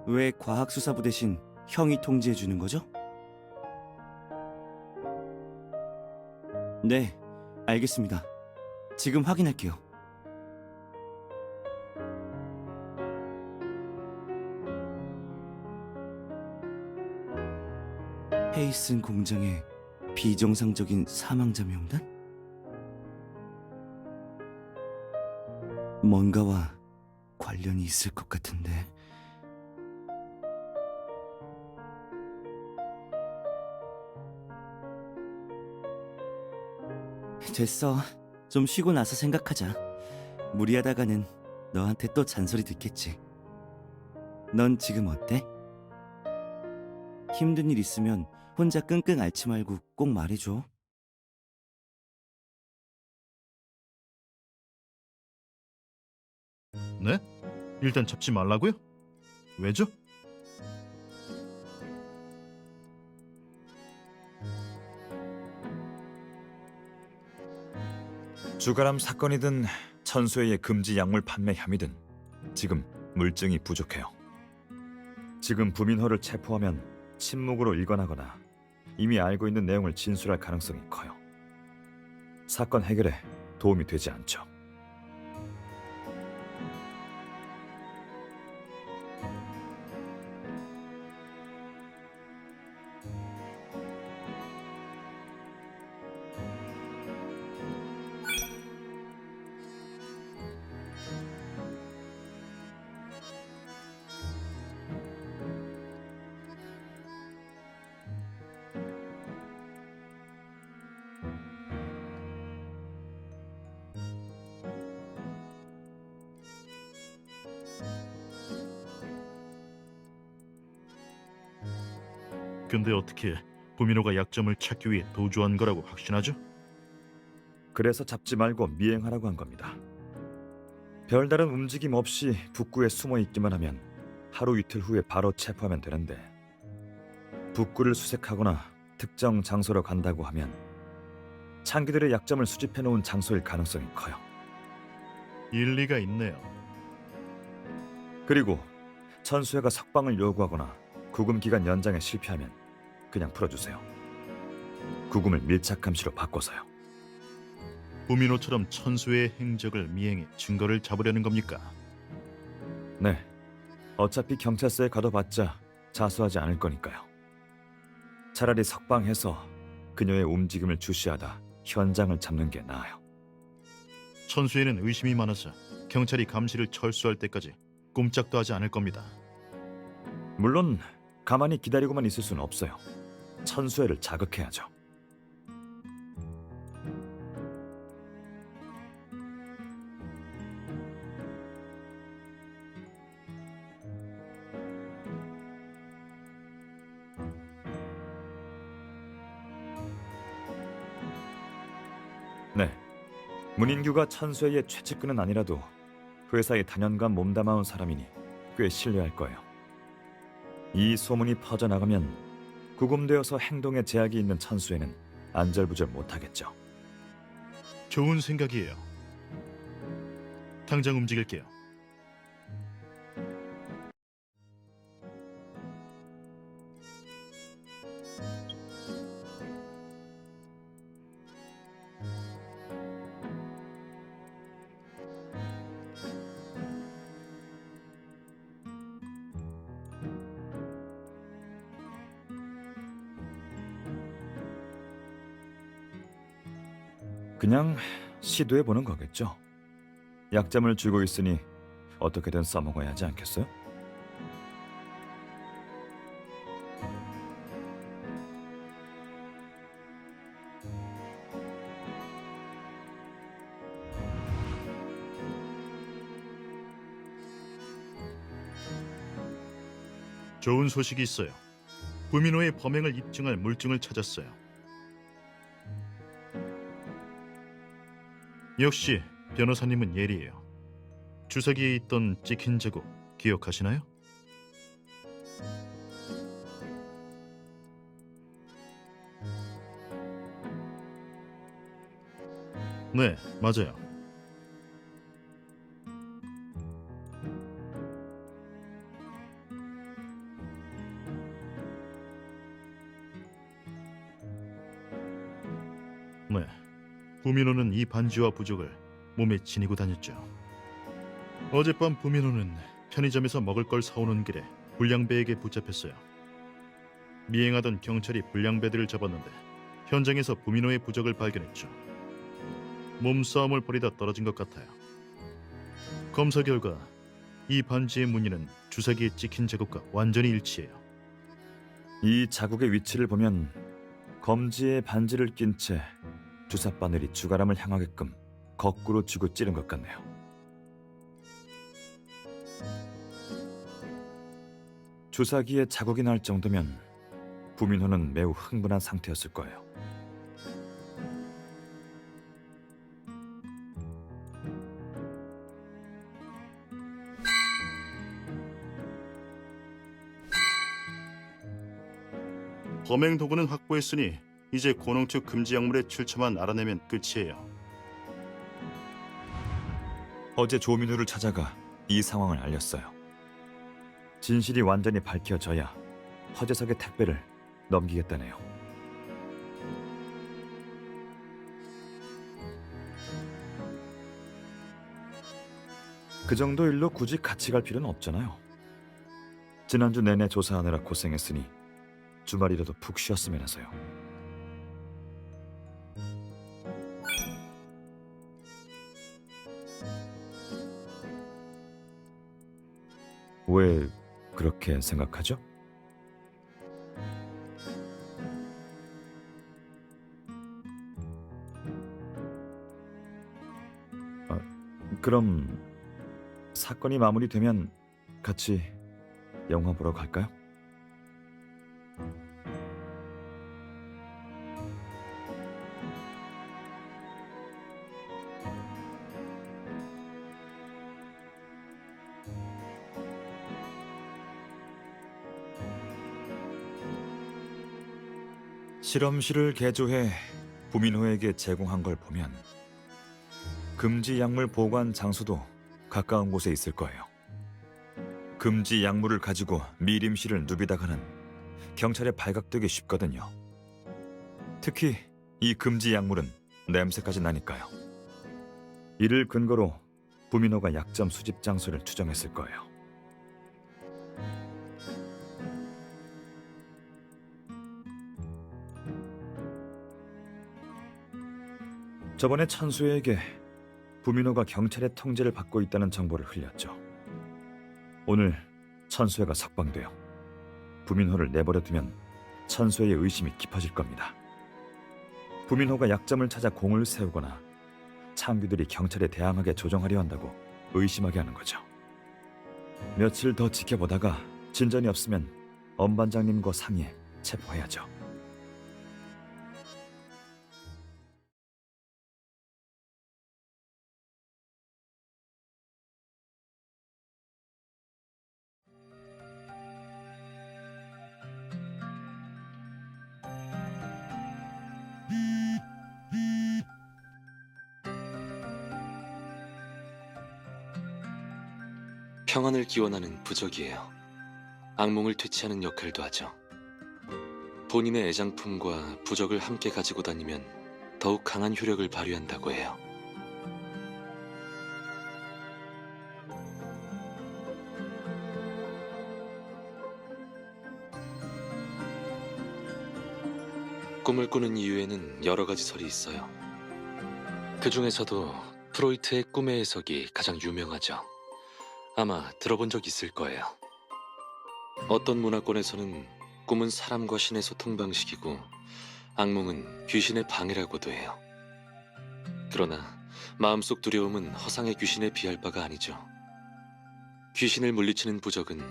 왜 과학수사부 대신 형이 통지해 주는 거죠? 네, 알겠습니다. 지금 확인할게요. 헤이슨 공장의 비정상적인 사망자 명단? 뭔가와 관련이 있을 것 같은데. 됐어. 좀 쉬고 나서 생각하자. 무리하다가는 너한테 또 잔소리 듣겠지. 넌 지금 어때? 힘든 일 있으면 혼자 끙끙 앓지 말고 꼭 말해줘. 네? 일단 잡지 말라고요? 왜죠? 주가람 사건이든 천수회의 금지 약물 판매 혐의든 지금 물증이 부족해요. 지금 부민호를 체포하면 침묵으로 일관하거나 이미 알고 있는 내용을 진술할 가능성이 커요. 사건 해결에 도움이 되지 않죠. 근데 어떻게 부민호가 약점을 찾기 위해 도주한 거라고 확신하죠? 그래서 잡지 말고 미행하라고 한 겁니다. 별다른 움직임 없이 북구에 숨어 있기만 하면 하루 이틀 후에 바로 체포하면 되는데, 북구를 수색하거나 특정 장소로 간다고 하면 창기들의 약점을 수집해 놓은 장소일 가능성이 커요. 일리가 있네요. 그리고 천수회가 석방을 요구하거나 구금 기간 연장에 실패하면 그냥 풀어주세요. 구금을 밀착 감시로 바꿔서요. 부민호처럼 천수의 행적을 미행해 증거를 잡으려는 겁니까? 네, 어차피 경찰서에 가둬봤자 자수하지 않을 거니까요. 차라리 석방해서 그녀의 움직임을 주시하다 현장을 잡는 게 나아요. 천수에는 의심이 많아서 경찰이 감시를 철수할 때까지 꼼짝도 하지 않을 겁니다. 물론 가만히 기다리고만 있을 수는 없어요. 천수회를 자극해야죠. 네, 문인규가 천수회의 최측근은 아니라도 회사에 단연간 몸담아온 사람이니 꽤 신뢰할 거예요. 이 소문이 퍼져나가면 구금되어서 행동에 제약이 있는 천수회는 안절부절 못하겠죠. 좋은 생각이에요. 당장 움직일게요. 그냥 시도해보는 거겠죠. 약점을 쥐고 있으니 어떻게든 써먹어야 하지 않겠어요? 좋은 소식이 있어요. 부민호의 범행을 입증할 물증을 찾았어요. 역시 변호사님은 예리해요. 주사기에 있던 찍힌 자국 기억하시나요? 네, 맞아요. 네, 부민호는 이 반지와 부적을 몸에 지니고 다녔죠. 어젯밤 부민호는 편의점에서 먹을 걸 사오는 길에 불량배에게 붙잡혔어요. 미행하던 경찰이 불량배들을 잡았는데 현장에서 부민호의 부적을 발견했죠. 몸싸움을 벌이다 떨어진 것 같아요. 검사 결과 이 반지의 무늬는 주사기에 찍힌 자국과 완전히 일치해요. 이 자국의 위치를 보면 검지에 반지를 낀 채 주사바늘이 주가람을 향하게끔 거꾸로 쥐고 찌른 것 같네요. 주사기에 자국이 날 정도면 부민호는 매우 흥분한 상태였을 거예요. 범행 도구는 확보했으니 이제 고농축 금지 약물의 출처만 알아내면 끝이에요. 어제 조민우를 찾아가 이 상황을 알렸어요. 진실이 완전히 밝혀져야 허재석의 택배를 넘기겠다네요. 그 정도 일로 굳이 같이 갈 필요는 없잖아요. 지난주 내내 조사하느라 고생했으니 주말이라도 푹 쉬었으면 해서요. 왜 그렇게 생각하죠? 그럼 사건이 마무리되면 같이 영화 보러 갈까요? 실험실을 개조해 부민호에게 제공한 걸 보면 금지 약물 보관 장소도 가까운 곳에 있을 거예요. 금지 약물을 가지고 미림실을 누비다가는 경찰에 발각되기 쉽거든요. 특히 이 금지 약물은 냄새까지 나니까요. 이를 근거로 부민호가 약점 수집 장소를 추정했을 거예요. 저번에 천수에게 부민호가 경찰의 통제를 받고 있다는 정보를 흘렸죠. 오늘 천수회가 석방돼요. 부민호를 내버려두면 천수회의 의심이 깊어질 겁니다. 부민호가 약점을 찾아 공을 세우거나 창규들이 경찰에 대항하게 조종하려 한다고 의심하게 하는 거죠. 며칠 더 지켜보다가 진전이 없으면 엄 반장님과 상의해 체포해야죠. 평안을 기원하는 부적이에요. 악몽을 퇴치하는 역할도 하죠. 본인의 애장품과 부적을 함께 가지고 다니면 더욱 강한 효력을 발휘한다고 해요. 꿈을 꾸는 이유에는 여러 가지 설이 있어요. 그 중에서도 프로이트의 꿈의 해석이 가장 유명하죠. 아마 들어본 적 있을 거예요. 어떤 문화권에서는 꿈은 사람과 신의 소통 방식이고 악몽은 귀신의 방해라고도 해요. 그러나 마음속 두려움은 허상의 귀신에 비할 바가 아니죠. 귀신을 물리치는 부적은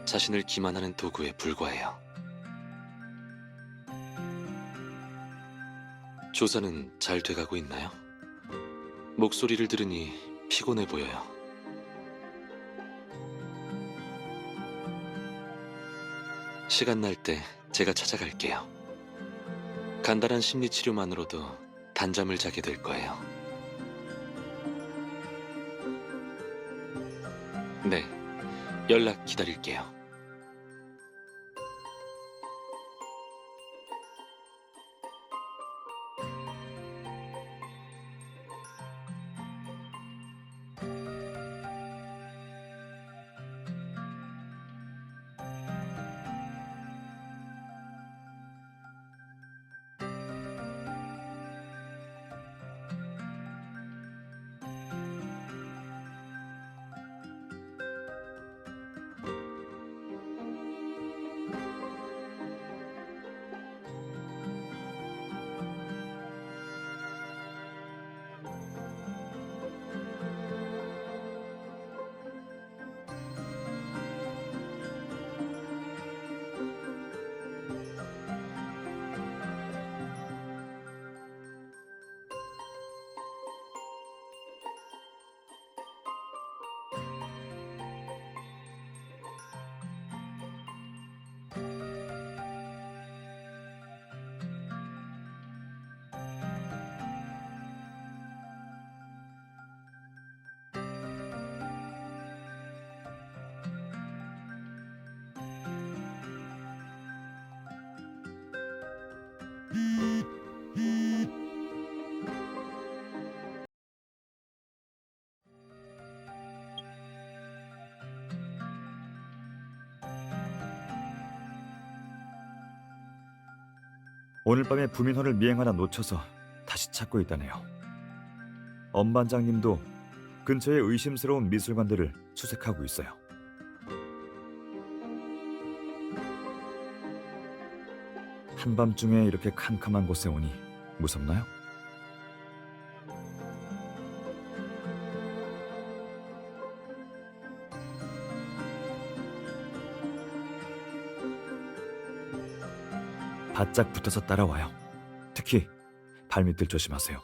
자신을 기만하는 도구에 불과해요. 조사는 잘 돼가고 있나요? 목소리를 들으니 피곤해 보여요. 시간 날 때 제가 찾아갈게요. 간단한 심리치료만으로도 단잠을 자게 될 거예요. 네, 연락 기다릴게요. 오늘 밤에 부민호를 미행 하나 놓쳐서 다시 찾고 있다네요. 엄 반장님도 근처에 의심스러운 미술관들을 수색하고 있어요. 한밤중에 이렇게 캄캄한 곳에 오니 무섭나요? 바짝 붙어서 따라와요. 특히 발밑을 조심하세요.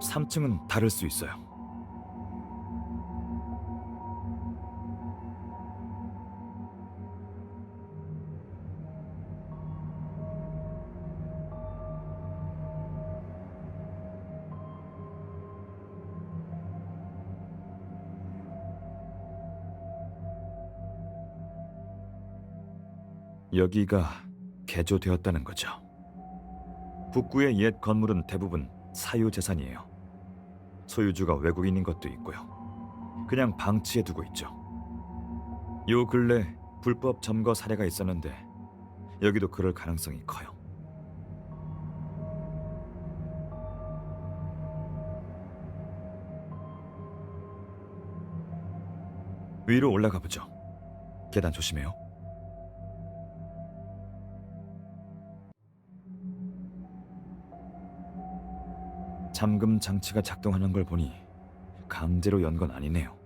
삼 3층은 다를 수 있어요. 여기가 개조되었다는 거죠. 북구의 옛 건물은 대부분 사유재산이에요. 소유주가 외국인인 것도 있고요. 그냥 방치해두고 있죠. 요 근래 불법 점거 사례가 있었는데 여기도 그럴 가능성이 커요. 위로 올라가 보죠. 계단 조심해요. 잠금 장치가 작동하는 걸 보니 강제로 연 건 아니네요.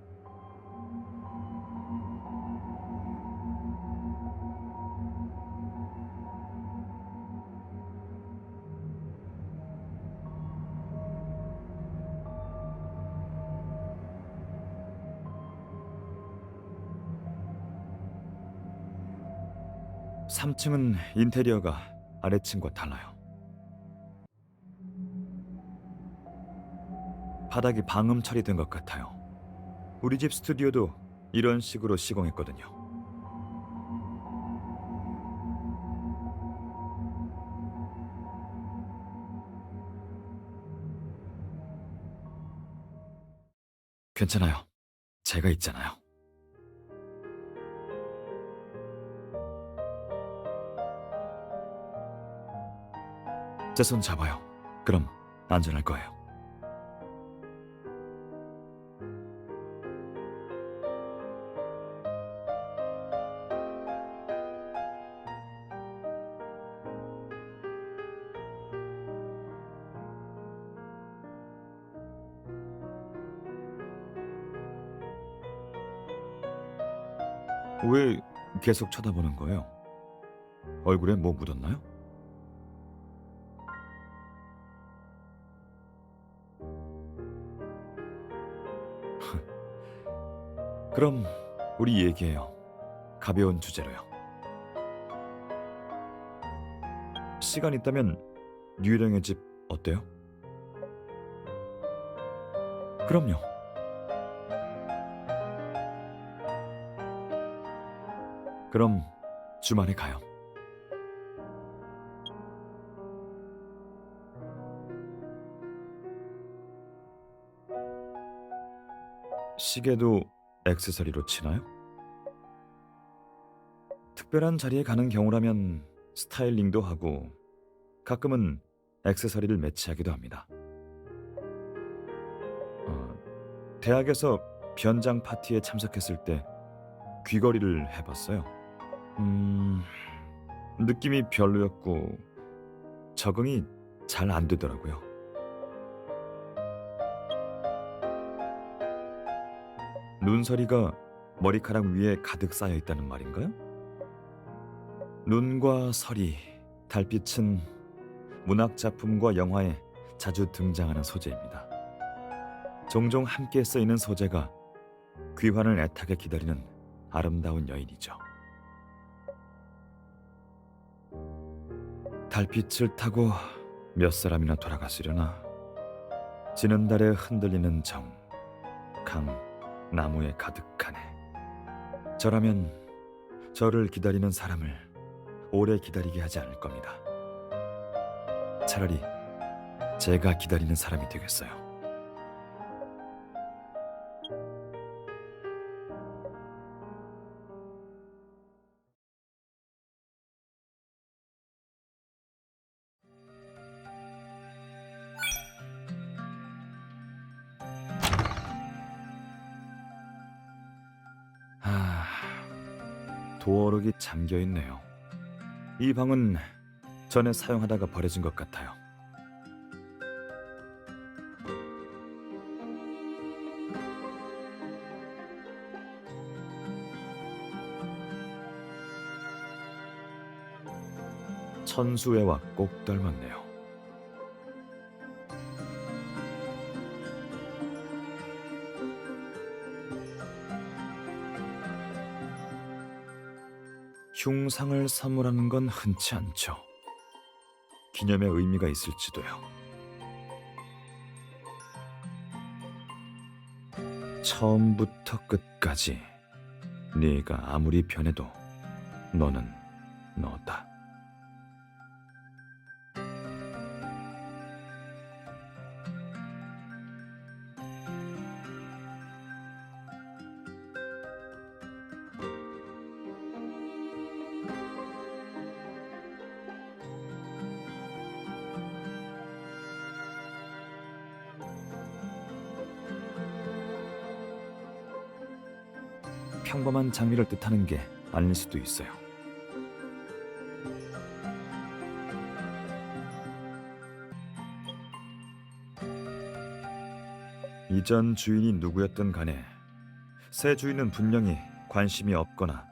삼 3층은 인테리어가 아래층과 달라요. 바닥이 방음 처리된 것 같아요. 우리 집 스튜디오도 이런 식으로 시공했거든요. 괜찮아요. 제가 있잖아요. 제 손 잡아요. 그럼 안전할 거예요. 왜 계속 쳐다보는 거예요? 얼굴에 뭐 묻었나요? 그럼 우리 얘기해요. 가벼운 주제로요. 시간 있다면 류령의 집 어때요? 그럼요. 그럼 주말에 가요. 시계도 액세서리로 치나요? 특별한 자리에 가는 경우라면 스타일링도 하고 가끔은 액세서리를 매치하기도 합니다. 대학에서 변장 파티에 참석했을 때 귀걸이를 해봤어요. 느낌이 별로였고 적응이 잘 안 되더라고요. 눈서리가 머리카락 위에 가득 쌓여 있다는 말인가요? 눈과 서리, 달빛은 문학 작품과 영화에 자주 등장하는 소재입니다. 종종 함께 쓰이는 소재가 귀환을 애타게 기다리는 아름다운 여인이죠. 달빛을 타고 몇 사람이나 돌아갔으려나. 지는 달에 흔들리는 정, 강, 나무에 가득하네. 저라면 저를 기다리는 사람을 오래 기다리게 하지 않을 겁니다. 차라리 제가 기다리는 사람이 되겠어요. 도어록이 잠겨 있네요. 이 방은 전에 사용하다가 버려진 것 같아요. 천수회와 꼭 닮았네요. 흉상을 선물하는 건 흔치 않죠. 기념의 의미가 있을지도요. 처음부터 끝까지 네가 아무리 변해도 너는 너다. 평범한 장미를 뜻하는 게 아닐 수도 있어요. 이전 주인이 누구였든 간에 새 주인은 분명히 관심이 없거나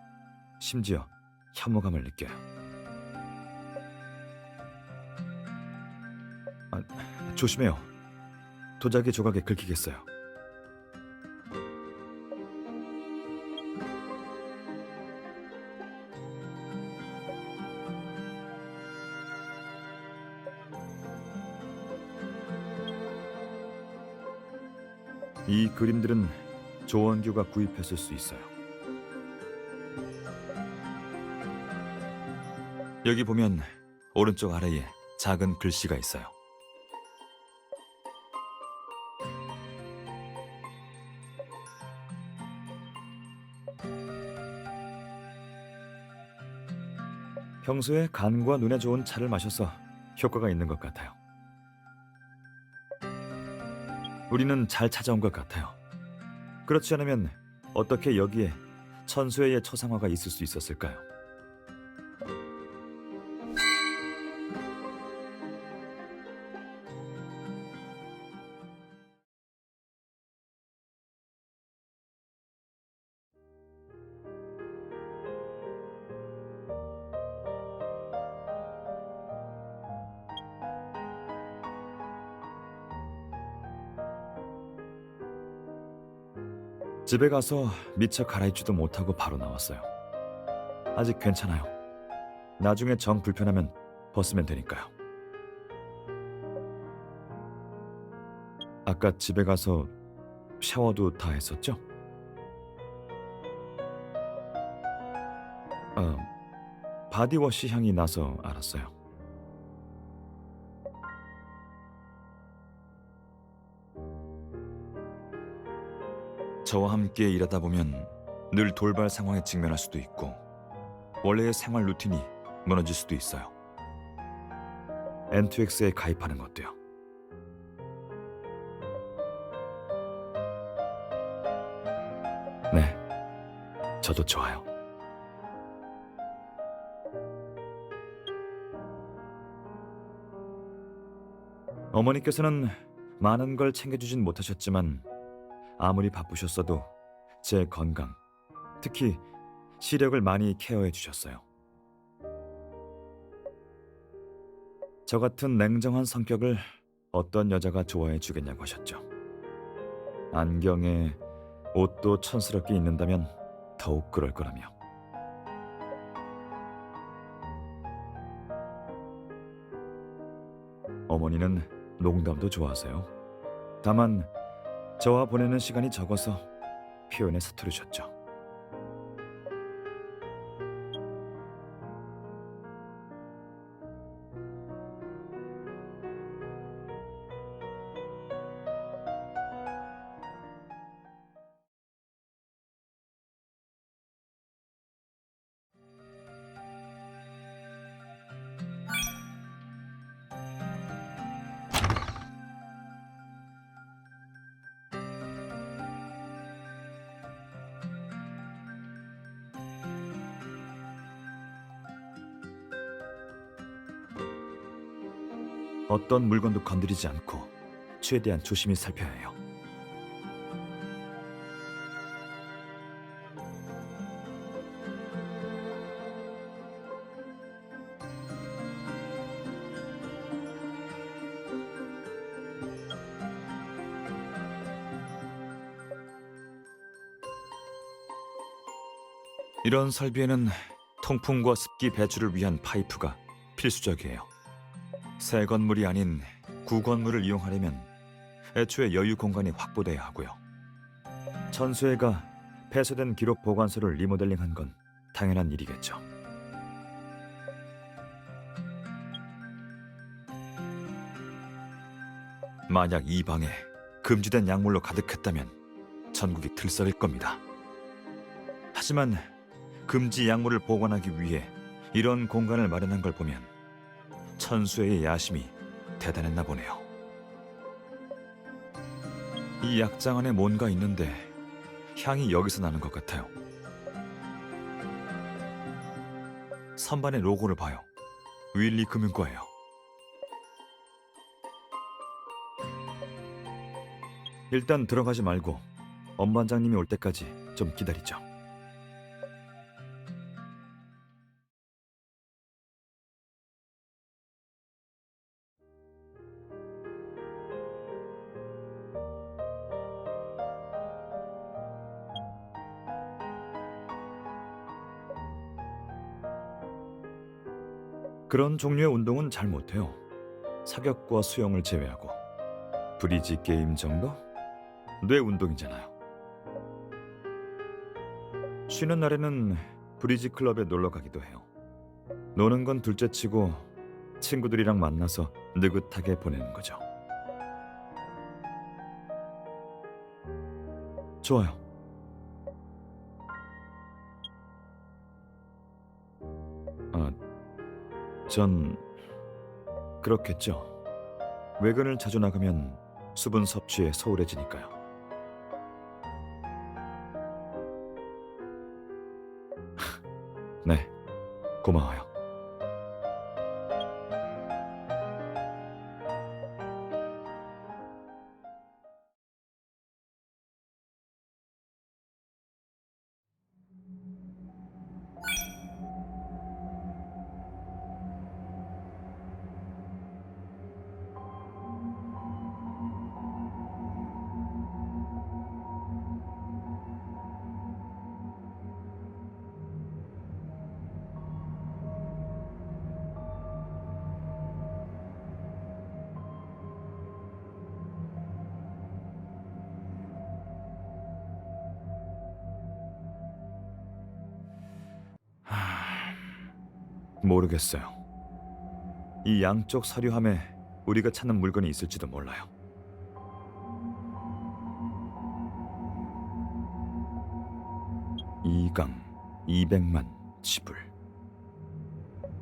심지어 혐오감을 느껴요. 조심해요. 도자기 조각에 긁히겠어요. 이 그림들은 조원규가 구입했을 수 있어요. 여기 보면 오른쪽 아래에 작은 글씨가 있어요. 평소에 간과 눈에 좋은 차를 마셔서 효과가 있는 것 같아요. 우리는 잘 찾아온 것 같아요. 그렇지 않으면 어떻게 여기에 천수회의 초상화가 있을 수 있었을까요? 집에 가서 미처 갈아입지도 못하고 바로 나왔어요. 아직 괜찮아요. 나중에 정 불편하면 벗으면 되니까요. 아까 집에 가서 샤워도 다 했었죠? 바디워시 향이 나서 알았어요. 저와 함께 일하다 보면 늘 돌발 상황에 직면할 수도 있고 원래의 생활 루틴이 무너질 수도 있어요. N2X에 가입하는 것도요. 네, 저도 좋아요. 어머니께서는 많은 걸 챙겨주진 못하셨지만 아무리 바쁘셨어도 제 건강, 특히 시력을 많이 케어해 주셨어요. 저 같은 냉정한 성격을 어떤 여자가 좋아해 주겠냐고 하셨죠. 안경에 옷도 촌스럽게 입는다면 더욱 그럴 거라며. 어머니는 농담도 좋아하세요. 다만 저와 보내는 시간이 적어서 표현에 서투르셨죠. 어떤 물건도 건드리지 않고 최대한 조심히 살펴야 해요. 이런 설비에는 통풍과 습기 배출을 위한 파이프가 필수적이에요. 새 건물이 아닌 구건물을 이용하려면 애초에 여유 공간이 확보돼야 하고요. 천수회가 폐쇄된 기록 보관소를 리모델링한 건 당연한 일이겠죠. 만약 이 방에 금지된 약물로 가득했다면 전국이 들썩일 겁니다. 하지만 금지 약물을 보관하기 위해 이런 공간을 마련한 걸 보면 천수의 야심이 대단했나 보네요. 이 약장 안에 뭔가 있는데 향이 여기서 나는 것 같아요. 선반의 로고를 봐요. 윌리 금융과예요. 일단 들어가지 말고 엄 반장님이 올 때까지 좀 기다리죠. 그런 종류의 운동은 잘 못해요. 사격과 수영을 제외하고. 브리지 게임 정도? 뇌 운동이잖아요. 쉬는 날에는 브리지 클럽에 놀러 가기도 해요. 노는 건 둘째치고 친구들이랑 만나서 느긋하게 보내는 거죠. 좋아요. 전 그렇겠죠. 외근을 자주 나가면 수분 섭취에 소홀해지니까요. 네, 고마워요. 모르겠어요. 이 양쪽 서류함에 우리가 찾는 물건이 있을지도 몰라요. 이강 200만 지불,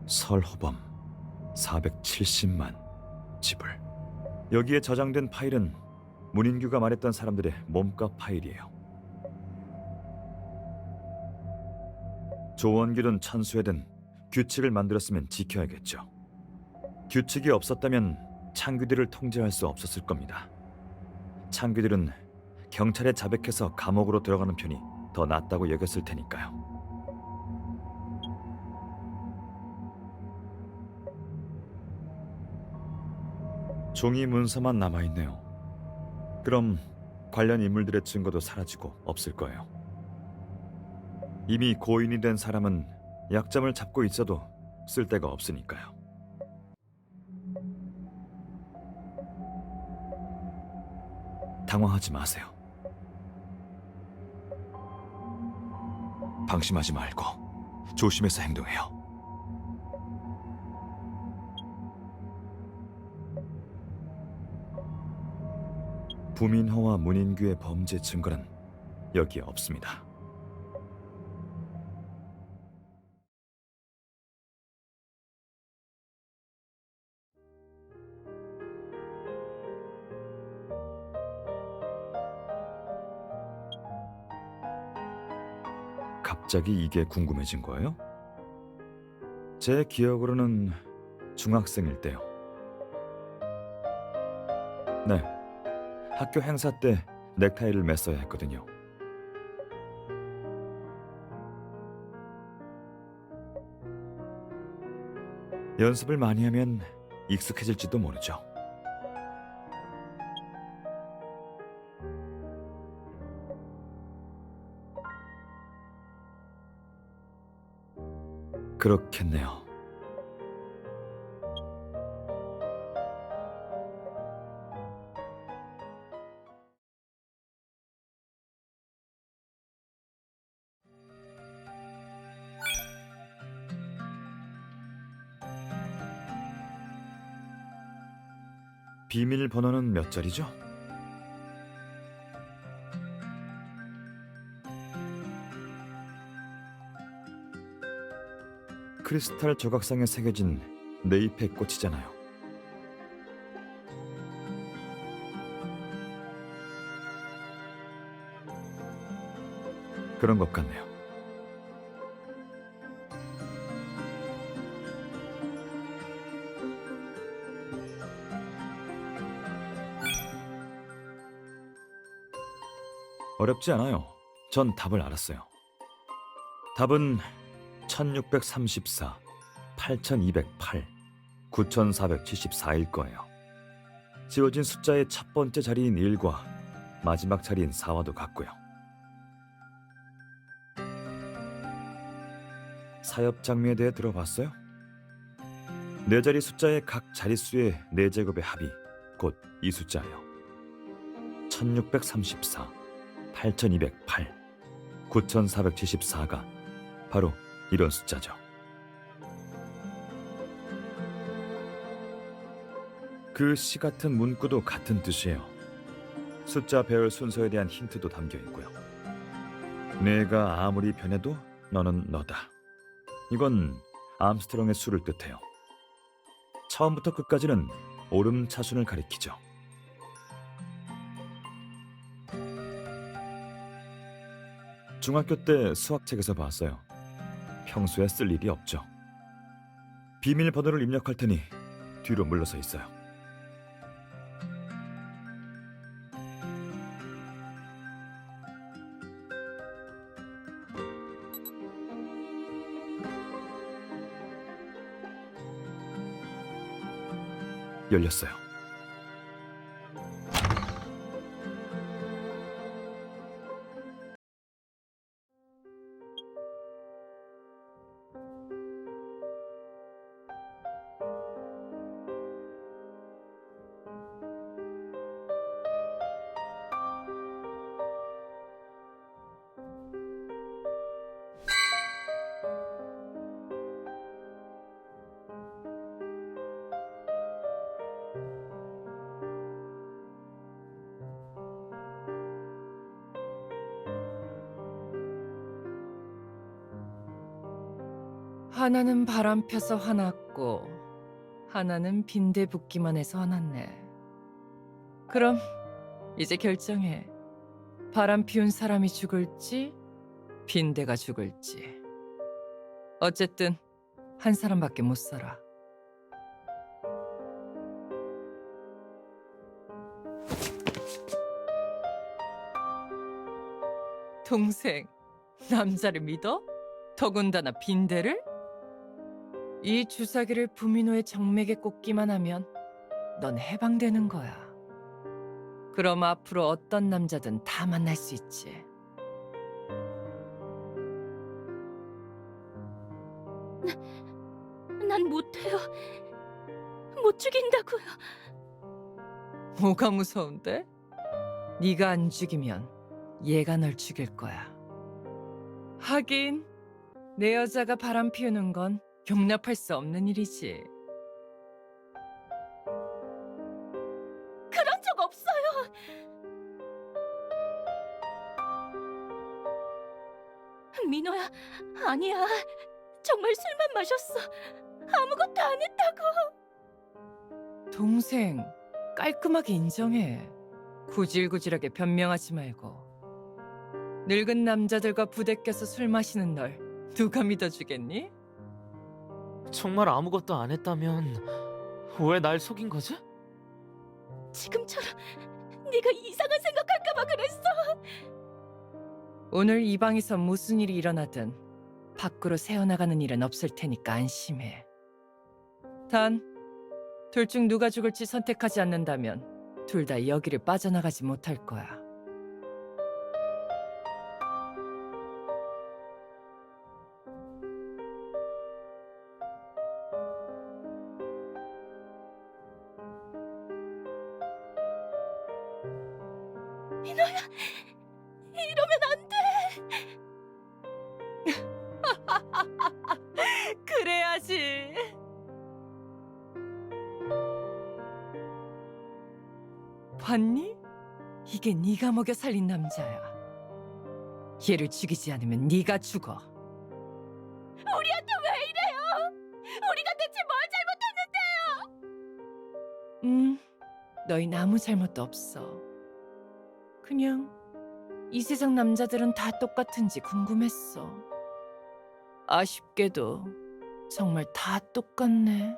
설호범 470만 지불. 여기에 저장된 파일은 문인규가 말했던 사람들의 몸값 파일이에요. 조원길은 천수회든 규칙을 만들었으면 지켜야겠죠. 규칙이 없었다면 창귀들을 통제할 수 없었을 겁니다. 창귀들은 경찰에 자백해서 감옥으로 들어가는 편이 더 낫다고 여겼을 테니까요. 종이 문서만 남아있네요. 그럼 관련 인물들의 증거도 사라지고 없을 거예요. 이미 고인이 된 사람은 약점을 잡고 있어도 쓸데가 없으니까요. 당황하지 마세요. 방심하지 말고 조심해서 행동해요. 부민호와 문인규의 범죄 증거는 여기에 없습니다. 갑자기 이게 궁금해진 거예요? 제 기억으로는 중학생일 때요. 네, 학교 행사 때 넥타이를 맸어야 했거든요. 연습을 많이 하면 익숙해질지도 모르죠. 그렇겠네요. 비밀번호는 몇 자리죠? 크리스탈 조각상에 새겨진 내 잎의 꽃이잖아요. 그런 것 같네요. 어렵지 않아요. 전 답을 알았어요. 답은 1634, 8208, 9474일 거예요. 지워진 숫자의 첫 번째 자리인 1과 마지막 자리인 4와도 같고요. 사엽 장미에 대해 들어봤어요? 네 자리 숫자의 각 자릿수의 4제곱의 합이 곧 이 숫자예요. 1634, 8208, 9474가 바로 이런 숫자죠. 그 시 같은 문구도 같은 뜻이에요. 숫자 배열 순서에 대한 힌트도 담겨 있고요. 내가 아무리 변해도 너는 너다. 이건 암스트롱의 수를 뜻해요. 처음부터 끝까지는 오름차순을 가리키죠. 중학교 때 수학책에서 봤어요. 평소에 쓸 일이 없죠. 비밀번호를 입력할 테니 뒤로 물러서 있어요. 열렸어요. 하나는 바람 펴서 화났고 하나는 빈대 붓기만 해서 화났네. 그럼 이제 결정해. 바람 피운 사람이 죽을지 빈대가 죽을지. 어쨌든 한 사람밖에 못 살아. 동생, 남자를 믿어? 더군다나 빈대를? 이 주사기를 부민호의 정맥에 꽂기만 하면 넌 해방되는 거야. 그럼 앞으로 어떤 남자든 다 만날 수 있지. 난 못해요. 못 죽인다고요. 뭐가 무서운데? 네가 안 죽이면 얘가 널 죽일 거야. 하긴 내 여자가 바람 피우는 건 용납할 수 없는 일이지. 그런 적 없어요. 민호야, 아니야. 정말 술만 마셨어. 아무것도 안 했다고. 동생, 깔끔하게 인정해. 구질구질하게 변명하지 말고. 늙은 남자들과 부대껴서 술 마시는 널 누가 믿어주겠니? 정말 아무것도 안 했다면 왜 날 속인 거지? 지금처럼 네가 이상한 생각할까봐 그랬어. 오늘 이 방에서 무슨 일이 일어나든 밖으로 새어나가는 일은 없을 테니까 안심해. 단, 둘 중 누가 죽을지 선택하지 않는다면 둘 다 여기를 빠져나가지 못할 거야. 민호야, 이러면 안 돼. 그래야지. 봤니? 이게 네가 먹여 살린 남자야. 얘를 죽이지 않으면 네가 죽어. 우리한테 왜 이래요? 우리가 대체 뭘 잘못했는데요? 너희 아무 잘못도 없어. 그냥 이 세상 남자들은 다 똑같은지 궁금했어. 아쉽게도 정말 다 똑같네.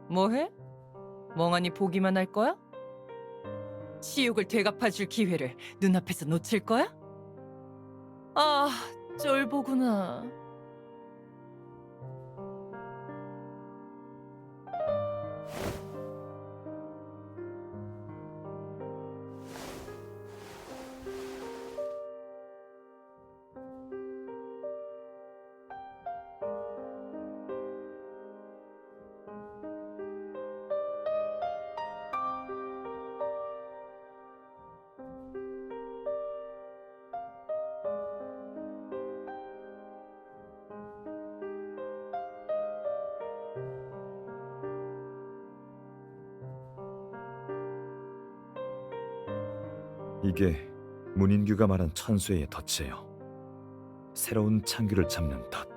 뭐해? 멍하니 보기만 할 거야? 치욕을 되갚아줄 기회를 눈앞에서 놓칠 거야? 아, 쫄보구나. 이게 문인규가 말한 천수의 덫이에요. 새로운 창규를 잡는 덫.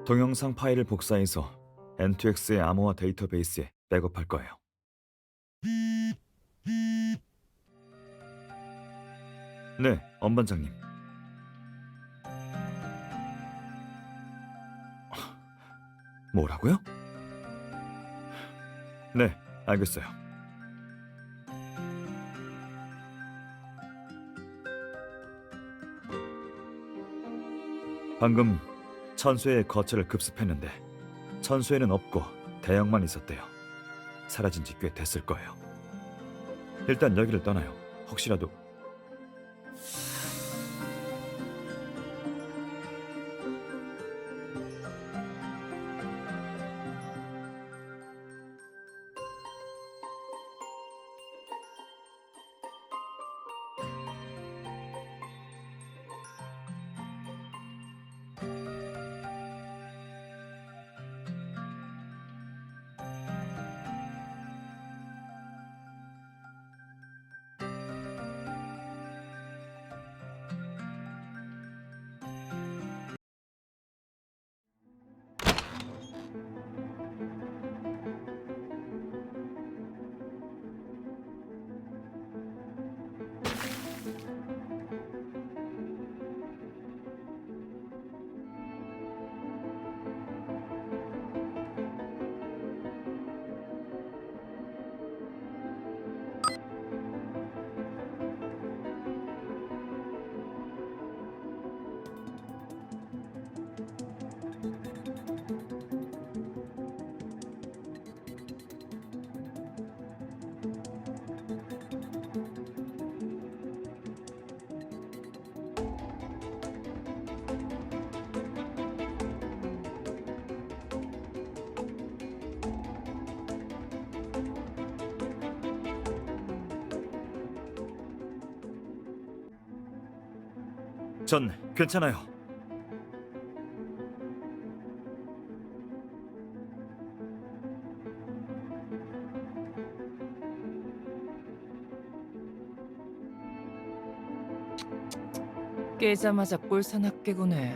동영상 파일을 복사해서 N2X의 암호화 데이터베이스에 백업할 거예요. 네, 엄반장님. 뭐라고요? 네, 알겠어요. 방금 천수의 거처를 급습했는데 천수에는 없고 대형만 있었대요. 사라진 지 꽤 됐을 거예요. 일단 여기를 떠나요. 혹시라도. 전 괜찮아요. 깨자마자 꼴사납게구네.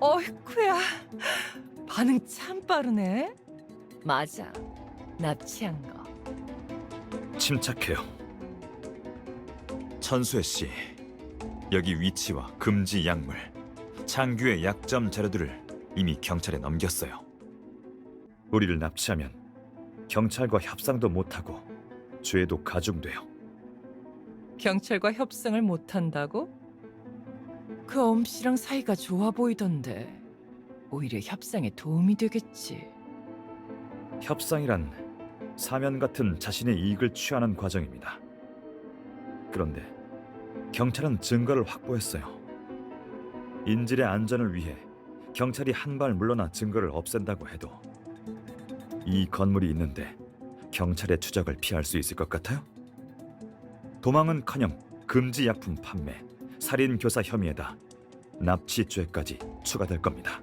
어이쿠야, 반응 참 빠르네. 맞아, 납치한 거. 침착해요. 천수혜 씨, 여기 위치와 금지 약물, 장규의 약점 자료들을 이미 경찰에 넘겼어요. 우리를 납치하면 경찰과 협상도 못하고 죄도 가중돼요. 경찰과 협상을 못한다고? 그 엄씨랑 사이가 좋아 보이던데 오히려 협상에 도움이 되겠지. 협상이란 사면 같은 자신의 이익을 취하는 과정입니다. 그런데 경찰은 증거를 확보했어요. 인질의 안전을 위해 경찰이 한 발 물러나 증거를 없앤다고 해도 이 건물이 있는데 경찰의 추적을 피할 수 있을 것 같아요? 도망은커녕 금지 약품 판매, 살인 교사 혐의에다 납치죄까지 추가될 겁니다.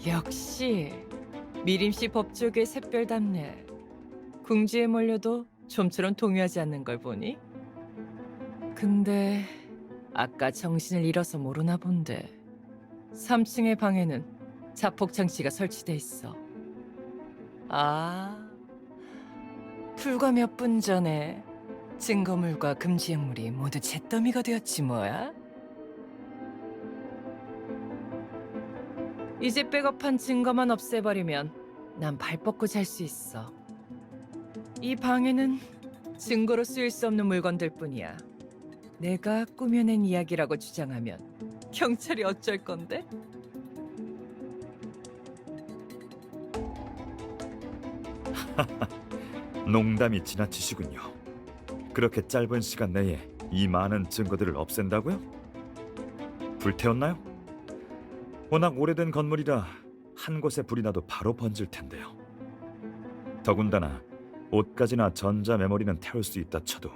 역시 미림씨 법조계 샛별답네. 궁지에 몰려도 좀처럼 동요하지 않는 걸 보니. 근데 아까 정신을 잃어서 모르나 본데 3층의 방에는 자폭 장치가 설치돼 있어. 아, 불과 몇 분 전에 증거물과 금지약물이 모두 잿더미가 되었지 뭐야. 이제 백업한 증거만 없애버리면 난 발 뻗고 잘 수 있어. 이 방에는 증거로 쓰일 수 없는 물건들 뿐이야. 내가 꾸며낸 이야기라고 주장하면 경찰이 어쩔 건데? 농담이 지나치시군요. 그렇게 짧은 시간 내에 이 많은 증거들을 없앤다고요? 불태웠나요? 워낙 오래된 건물이라 한 곳에 불이 나도 바로 번질 텐데요. 더군다나 옷가지나 전자 메모리는 태울 수 있다 쳐도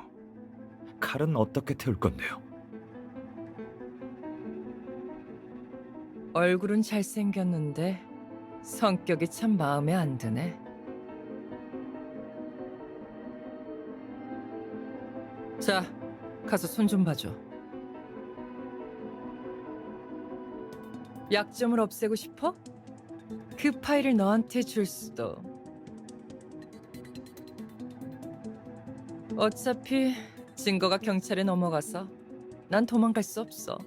칼은 어떻게 태울 건데요? 얼굴은 잘생겼는데 성격이 참 마음에 안 드네. 자, 가서 손 좀 봐줘. 약점을 없애고 싶어? 그 파일을 너한테 줄 수도. 어차피 증거가 경찰에 넘어가서 난 도망갈 수 없어.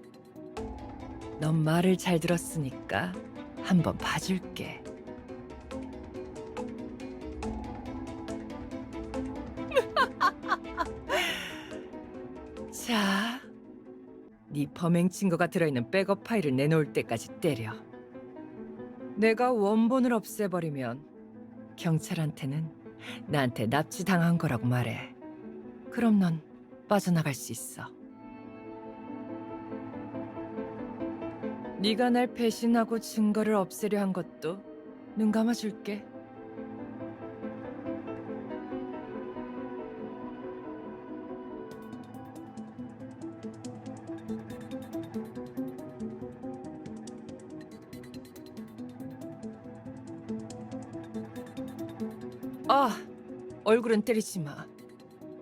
넌 말을 잘 들었으니까 한번 봐줄게. 자, 네 범행 증거가 들어있는 백업 파일을 내놓을 때까지 때려. 내가 원본을 없애버리면 경찰한테는 나한테 납치당한 거라고 말해. 그럼 넌 빠져나갈 수 있어. 네가 날 배신하고 증거를 없애려 한 것도 눈 감아줄게. 아, 얼굴은 때리지 마.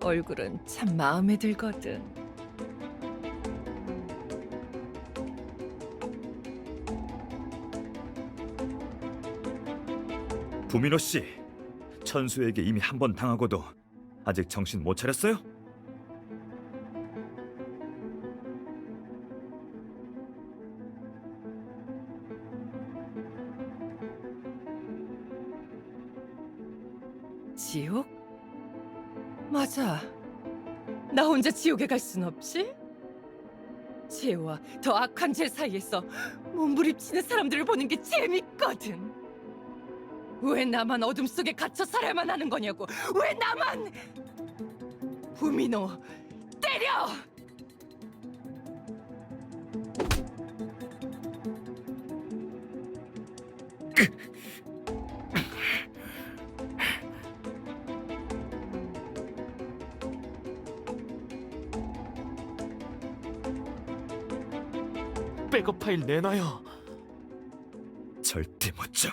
얼굴은 참 마음에 들거든. 부민호 씨, 천수에게 이미 한 번 당하고도 아직 정신 못 차렸어요? 지옥? 맞아. 나 혼자 지옥에 갈 순 없지? 죄와 더 악한 죄 사이에서 몸부림치는 사람들을 보는 게 재밌거든. 왜 나만 어둠 속에 갇혀 살아야만 하는 거냐고. 왜 나만. 부민호, 때려! 백업 파일 내놔요. 절대 못 줘.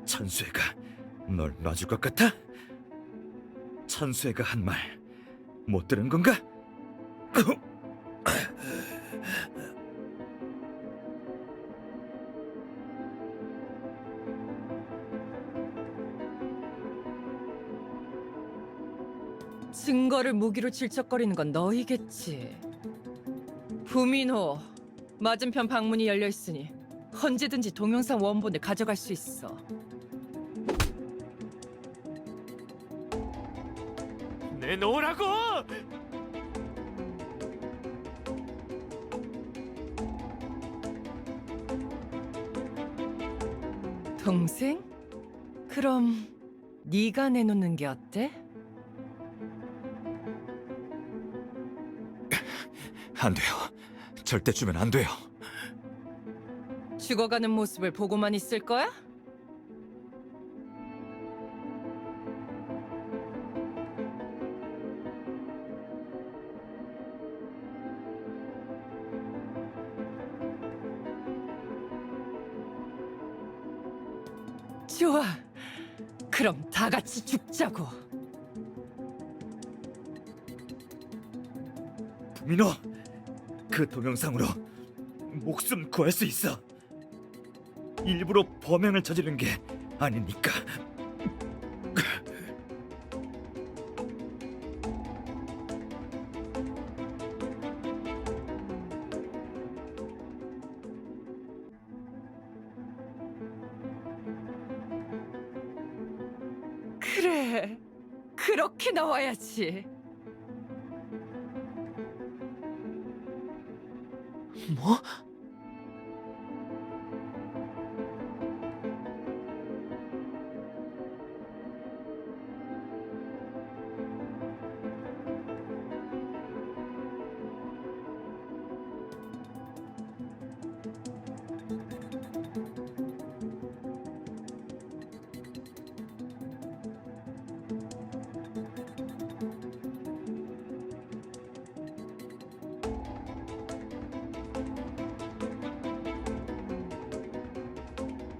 천수애가 널 놔줄 것 같아? 천수애가 한 말 못 들은 건가? 증거를 무기로 질척거리는 건 너희겠지. 부민호, 맞은편 방문이 열려 있으니 언제든지 동영상 원본을 가져갈 수 있어. 내놓으라고! 동생? 그럼 네가 내놓는 게 어때? 안 돼요. 절대 주면 안 돼요. 죽어가는 모습을 보고만 있을 거야? 좋아. 그럼 다 같이 죽자고. 민호, 그 동영상으로 목숨 구할 수 있어. 일부러 범행을 저지른 게 아니니까. 그래. 그렇게 나와야지. 뭐?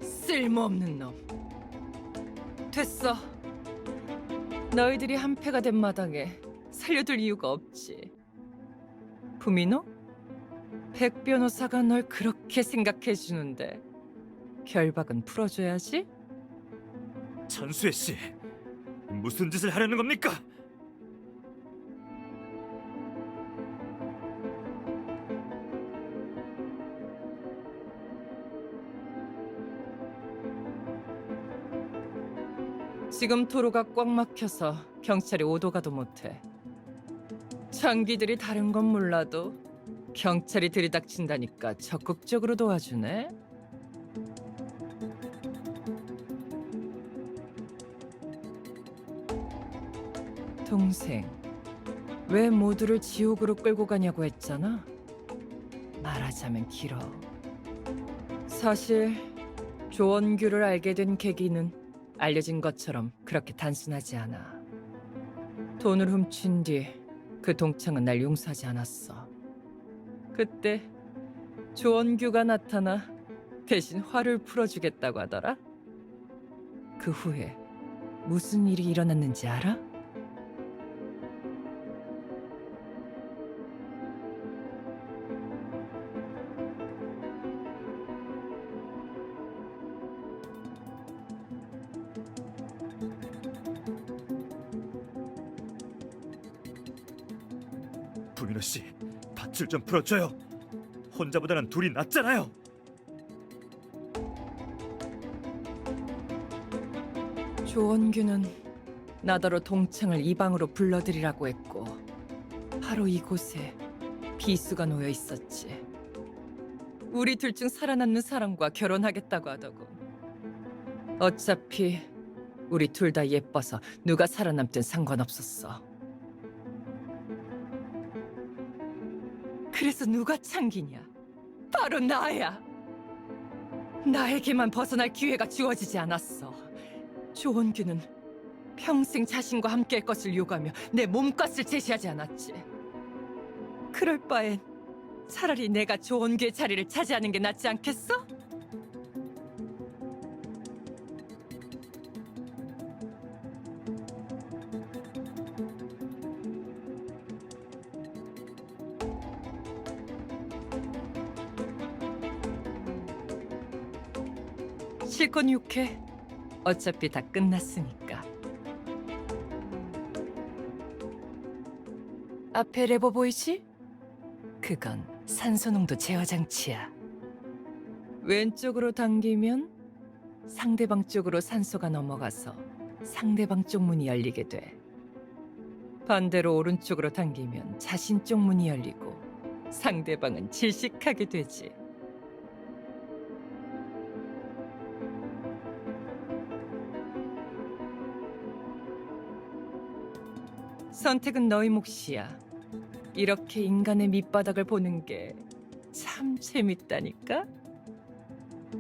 쓸모없는 놈. 됐어. 너희들이 한패가 된 마당에 살려둘 이유가 없지. 부민호? 백 변호사가 널 그렇게 생각해주는데 결박은 풀어줘야지. 천수애 씨, 무슨 짓을 하려는 겁니까? 지금 도로가 꽉 막혀서 경찰이 오도 가도 못해. 장비들이 다른 건 몰라도 경찰이 들이닥친다니까 적극적으로 도와주네. 동생, 왜 모두를 지옥으로 끌고 가냐고 했잖아. 말하자면 길어. 사실 조원규를 알게 된 계기는 알려진 것처럼 그렇게 단순하지 않아. 돈을 훔친 뒤 그 동창은 날 용서하지 않았어. 그때 조원규가 나타나 대신 화를 풀어주겠다고 하더라. 그 후에 무슨 일이 일어났는지 알아? 부민호 씨, 밧줄 좀 풀어줘요. 혼자보다는 둘이 낫잖아요. 조원규는 나더러 동창을 이 방으로 불러들이라고 했고 바로 이곳에 비수가 놓여 있었지. 우리 둘 중 살아남는 사람과 결혼하겠다고 하더군. 어차피 우리 둘 다 예뻐서 누가 살아남든 상관없었어. 그래서 누가 창기냐? 바로 나야. 나에게만 벗어날 기회가 주어지지 않았어. 조원규는 평생 자신과 함께할 것을 요구하며 내 몸값을 제시하지 않았지. 그럴 바엔 차라리 내가 조원규의 자리를 차지하는 게 낫지 않겠어? 실컷 욕해. 어차피 다 끝났으니까. 앞에 레버 보이지? 그건 산소농도 제어 장치야. 왼쪽으로 당기면 상대방 쪽으로 산소가 넘어가서 상대방 쪽 문이 열리게 돼. 반대로 오른쪽으로 당기면 자신 쪽 문이 열리고 상대방은 질식하게 되지. 선택은 너희 몫이야. 이렇게 인간의 밑바닥을 보는 게 참 재밌다니까?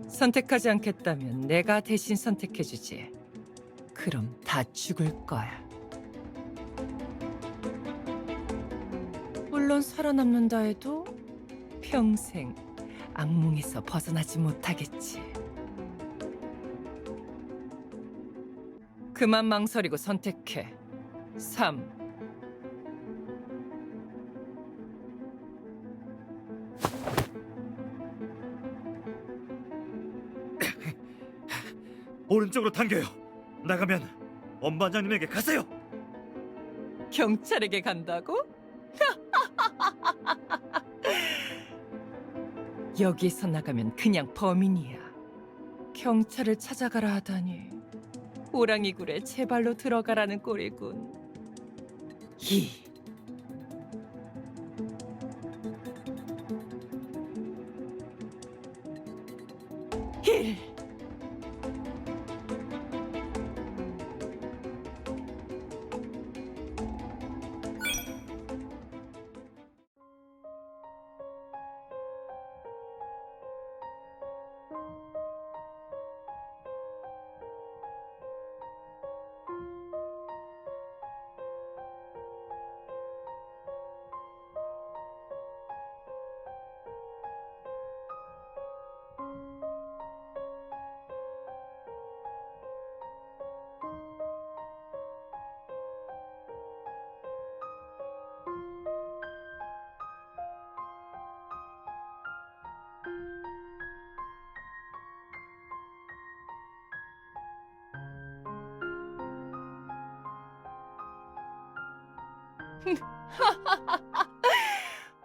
선택하지 않겠다면 내가 대신 선택해주지. 그럼 다 죽을 거야. 물론 살아남는다 해도 평생 악몽에서 벗어나지 못하겠지. 그만 망설이고 선택해. 3. 오른쪽으로 당겨요. 나가면 엄반장님에게 가세요. 경찰에게 간다고? 여기서 나가면 그냥 범인이야. 경찰을 찾아가라 하다니 호랑이 굴에 제 발로 들어가라는 꼴이군. 2. 일.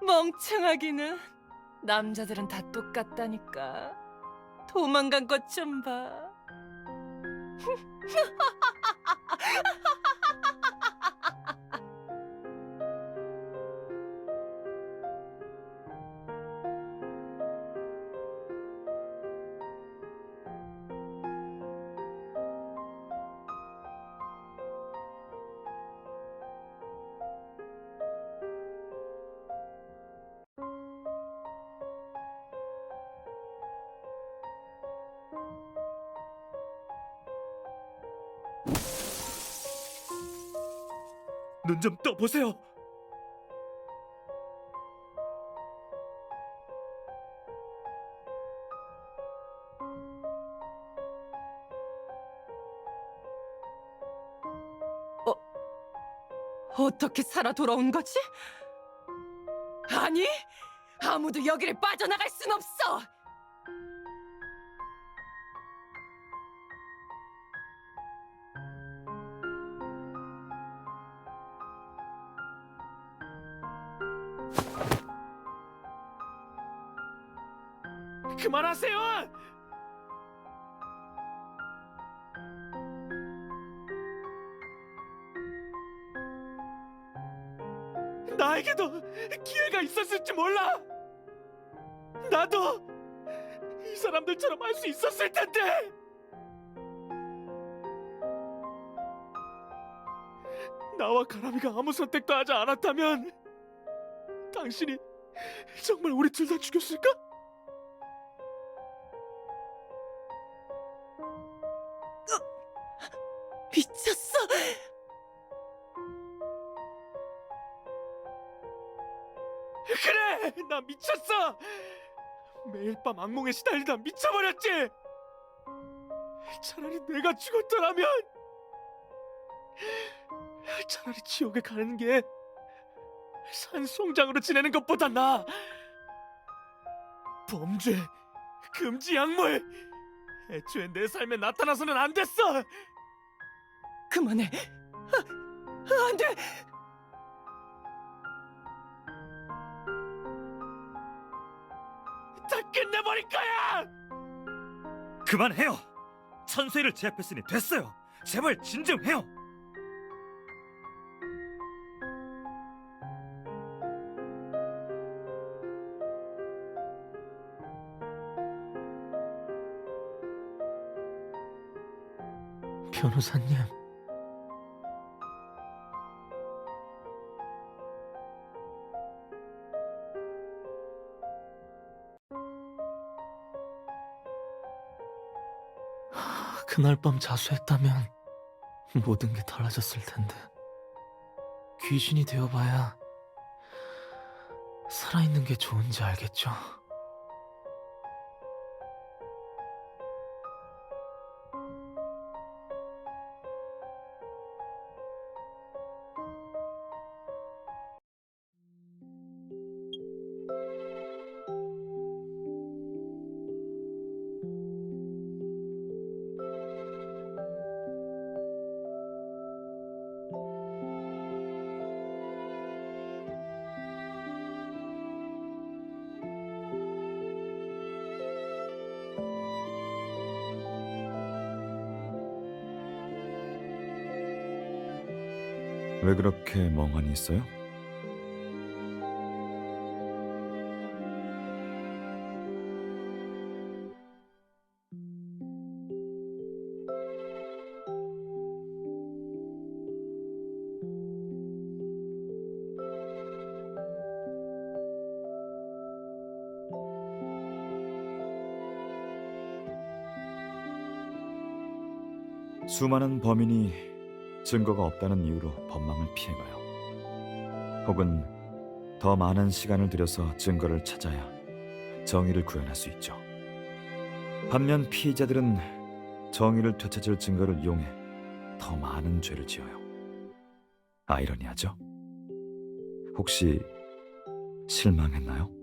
멍청하기는. 남자들은 다 똑같다니까. 도망간 것 좀 봐. 눈 좀 떠보세요. 어떻게 살아 돌아온 거지? 아니, 아무도 여기를 빠져나갈 순 없어. 그만하세요! 나에게도 기회가 있었을지 몰라. 나도 이 사람들처럼 할 수 있었을 텐데. 나와 가람이가 아무 선택도 하지 않았다면 당신이 정말 우리 둘 다 죽였을까? 미쳤어. 그래, 나 미쳤어. 매일 밤 악몽에 시달리다 미쳐버렸지. 차라리 내가 죽었더라면, 차라리 지옥에 가는 게 산송장으로 지내는 것보다 나아. 범죄, 금지 약물, 애초에 내 삶에 나타나서는 안 됐어. 그만해. 안 돼. 다 끝내버릴 거야. 그만해요. 천수희를 제압했으니 됐어요. 제발 진정해요. 변호사님. 그날 밤 자수했다면 모든 게 달라졌을 텐데. 귀신이 되어봐야 살아있는 게 좋은지 알겠죠. 왜 그렇게 멍하니 있어요? 수많은 범인이 증거가 없다는 이유로 법망을 피해가요. 혹은 더 많은 시간을 들여서 증거를 찾아야 정의를 구현할 수 있죠. 반면 피의자들은 정의를 되찾을 증거를 이용해 더 많은 죄를 지어요. 아이러니하죠? 혹시 실망했나요?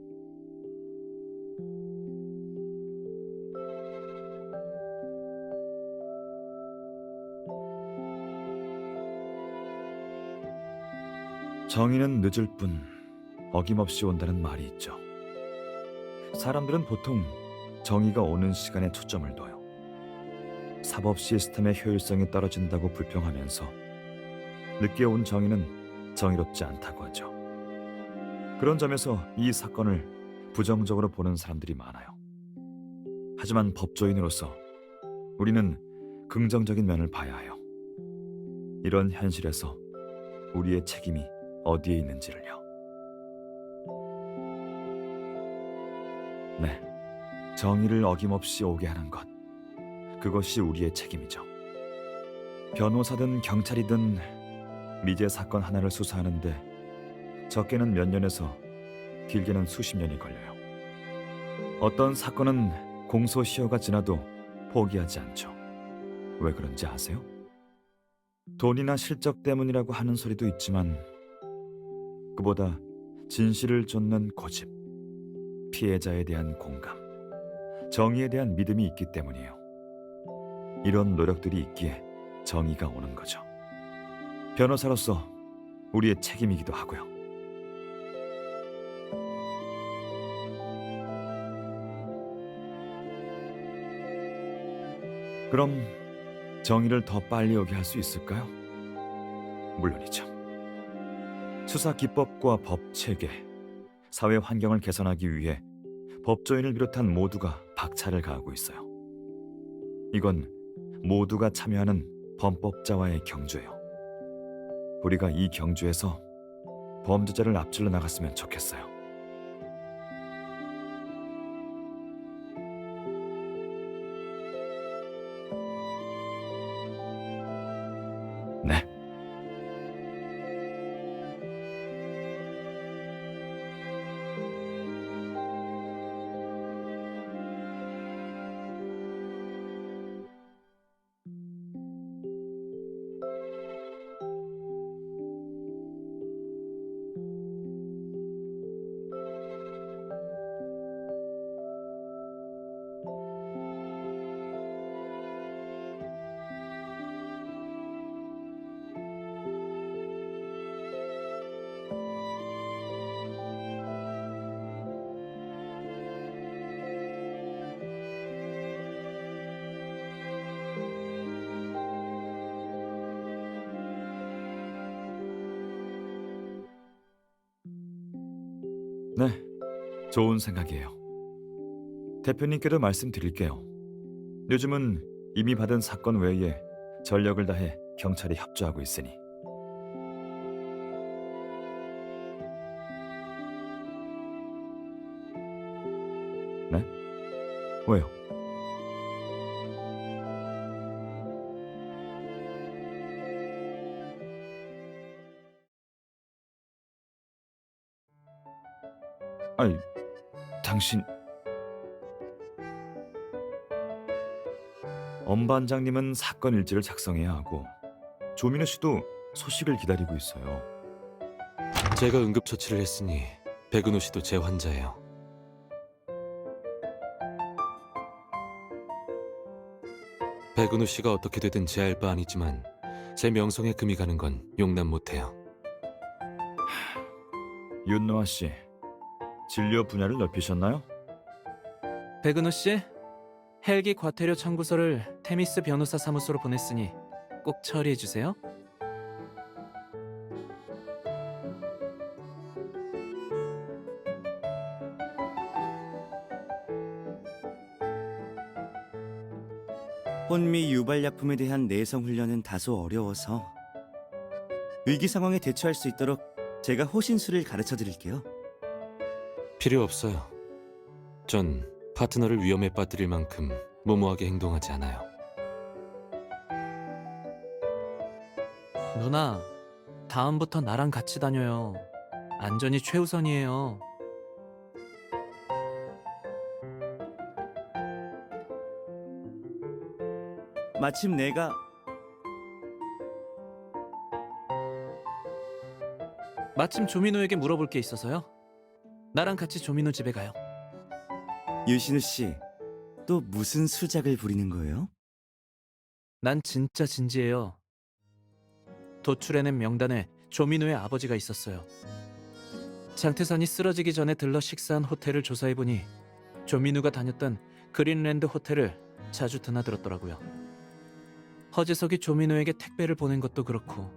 정의는 늦을 뿐 어김없이 온다는 말이 있죠. 사람들은 보통 정의가 오는 시간에 초점을 둬요. 사법 시스템의 효율성이 떨어진다고 불평하면서 늦게 온 정의는 정의롭지 않다고 하죠. 그런 점에서 이 사건을 부정적으로 보는 사람들이 많아요. 하지만 법조인으로서 우리는 긍정적인 면을 봐야 해요. 이런 현실에서 우리의 책임이 어디에 있는지를요. 네, 정의를 어김없이 오게 하는 것, 그것이 우리의 책임이죠. 변호사든 경찰이든 미제 사건 하나를 수사하는데 적게는 몇 년에서 길게는 수십 년이 걸려요. 어떤 사건은 공소시효가 지나도 포기하지 않죠. 왜 그런지 아세요? 돈이나 실적 때문이라고 하는 소리도 있지만 그보다 진실을 쫓는 고집, 피해자에 대한 공감, 정의에 대한 믿음이 있기 때문이에요. 이런 노력들이 있기에 정의가 오는 거죠. 변호사로서 우리의 책임이기도 하고요. 그럼 정의를 더 빨리 오게 할 수 있을까요? 물론이죠. 수사 기법과 법 체계, 사회 환경을 개선하기 위해 법조인을 비롯한 모두가 박차를 가하고 있어요. 이건 모두가 참여하는 범법자와의 경주예요. 우리가 이 경주에서 범죄자를 앞질러 나갔으면 좋겠어요. 네. 네, 좋은 생각이에요. 대표님께도 말씀드릴게요. 요즘은 이미 받은 사건 외에 전력을 다해 경찰에 협조하고 있으니. 네? 왜요? 아니, 당신... 엄 반장님은 사건 일지를 작성해야 하고 조민우 씨도 소식을 기다리고 있어요. 제가 응급처치를 했으니 백은호 씨도 제 환자예요. 백은호 씨가 어떻게 되든 제 알 바 아니지만 제 명성에 금이 가는 건 용납 못해요. 윤노아 씨, 진료 분야를 넓히셨나요? 백은호 씨, 헬기 과태료 청구서를 테미스 변호사 사무소로 보냈으니 꼭 처리해 주세요. 혼미 유발약품에 대한 내성 훈련은 다소 어려워서 위기 상황에 대처할 수 있도록 제가 호신술을 가르쳐 드릴게요. 필요 없어요. 전 파트너를 위험에 빠뜨릴 만큼 무모하게 행동하지 않아요. 누나, 다음부터 나랑 같이 다녀요. 안전이 최우선이에요. 마침 내가 마침 조민우에게 물어볼 게 있어서요. 나랑 같이 조민우 집에 가요. 유신우 씨, 또 무슨 수작을 부리는 거예요? 난 진짜 진지해요. 도출해낸 명단에 조민우의 아버지가 있었어요. 장태산이 쓰러지기 전에 들러 식사한 호텔을 조사해보니 조민우가 다녔던 그린랜드 호텔을 자주 드나들었더라고요. 허재석이 조민우에게 택배를 보낸 것도 그렇고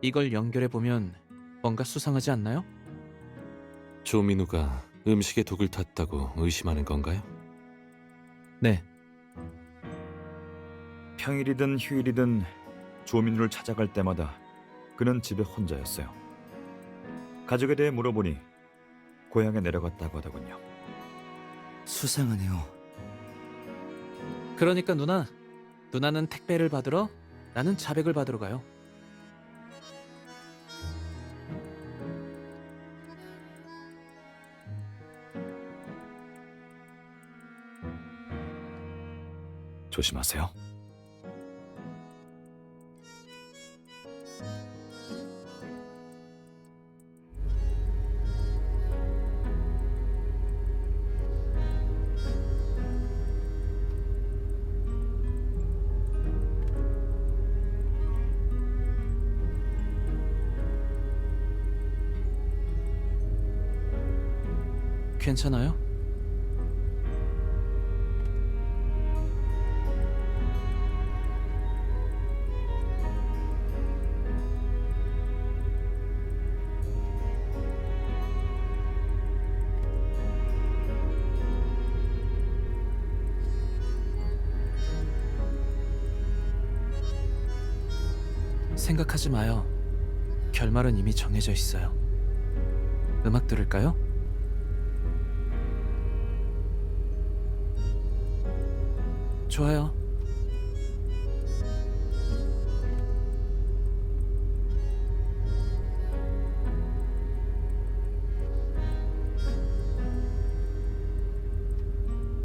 이걸 연결해보면 뭔가 수상하지 않나요? 조민우가 음식에 독을 탔다고 의심하는 건가요? 네. 평일이든 휴일이든 조민우를 찾아갈 때마다 그는 집에 혼자였어요. 가족에 대해 물어보니 고향에 내려갔다고 하더군요. 수상하네요. 그러니까 누나는 택배를 받으러, 나는 자백을 받으러 가요. 조심하세요. 괜찮아요? 생각하지 마요. 결말은 이미 정해져 있어요. 음악 들을까요? 좋아요.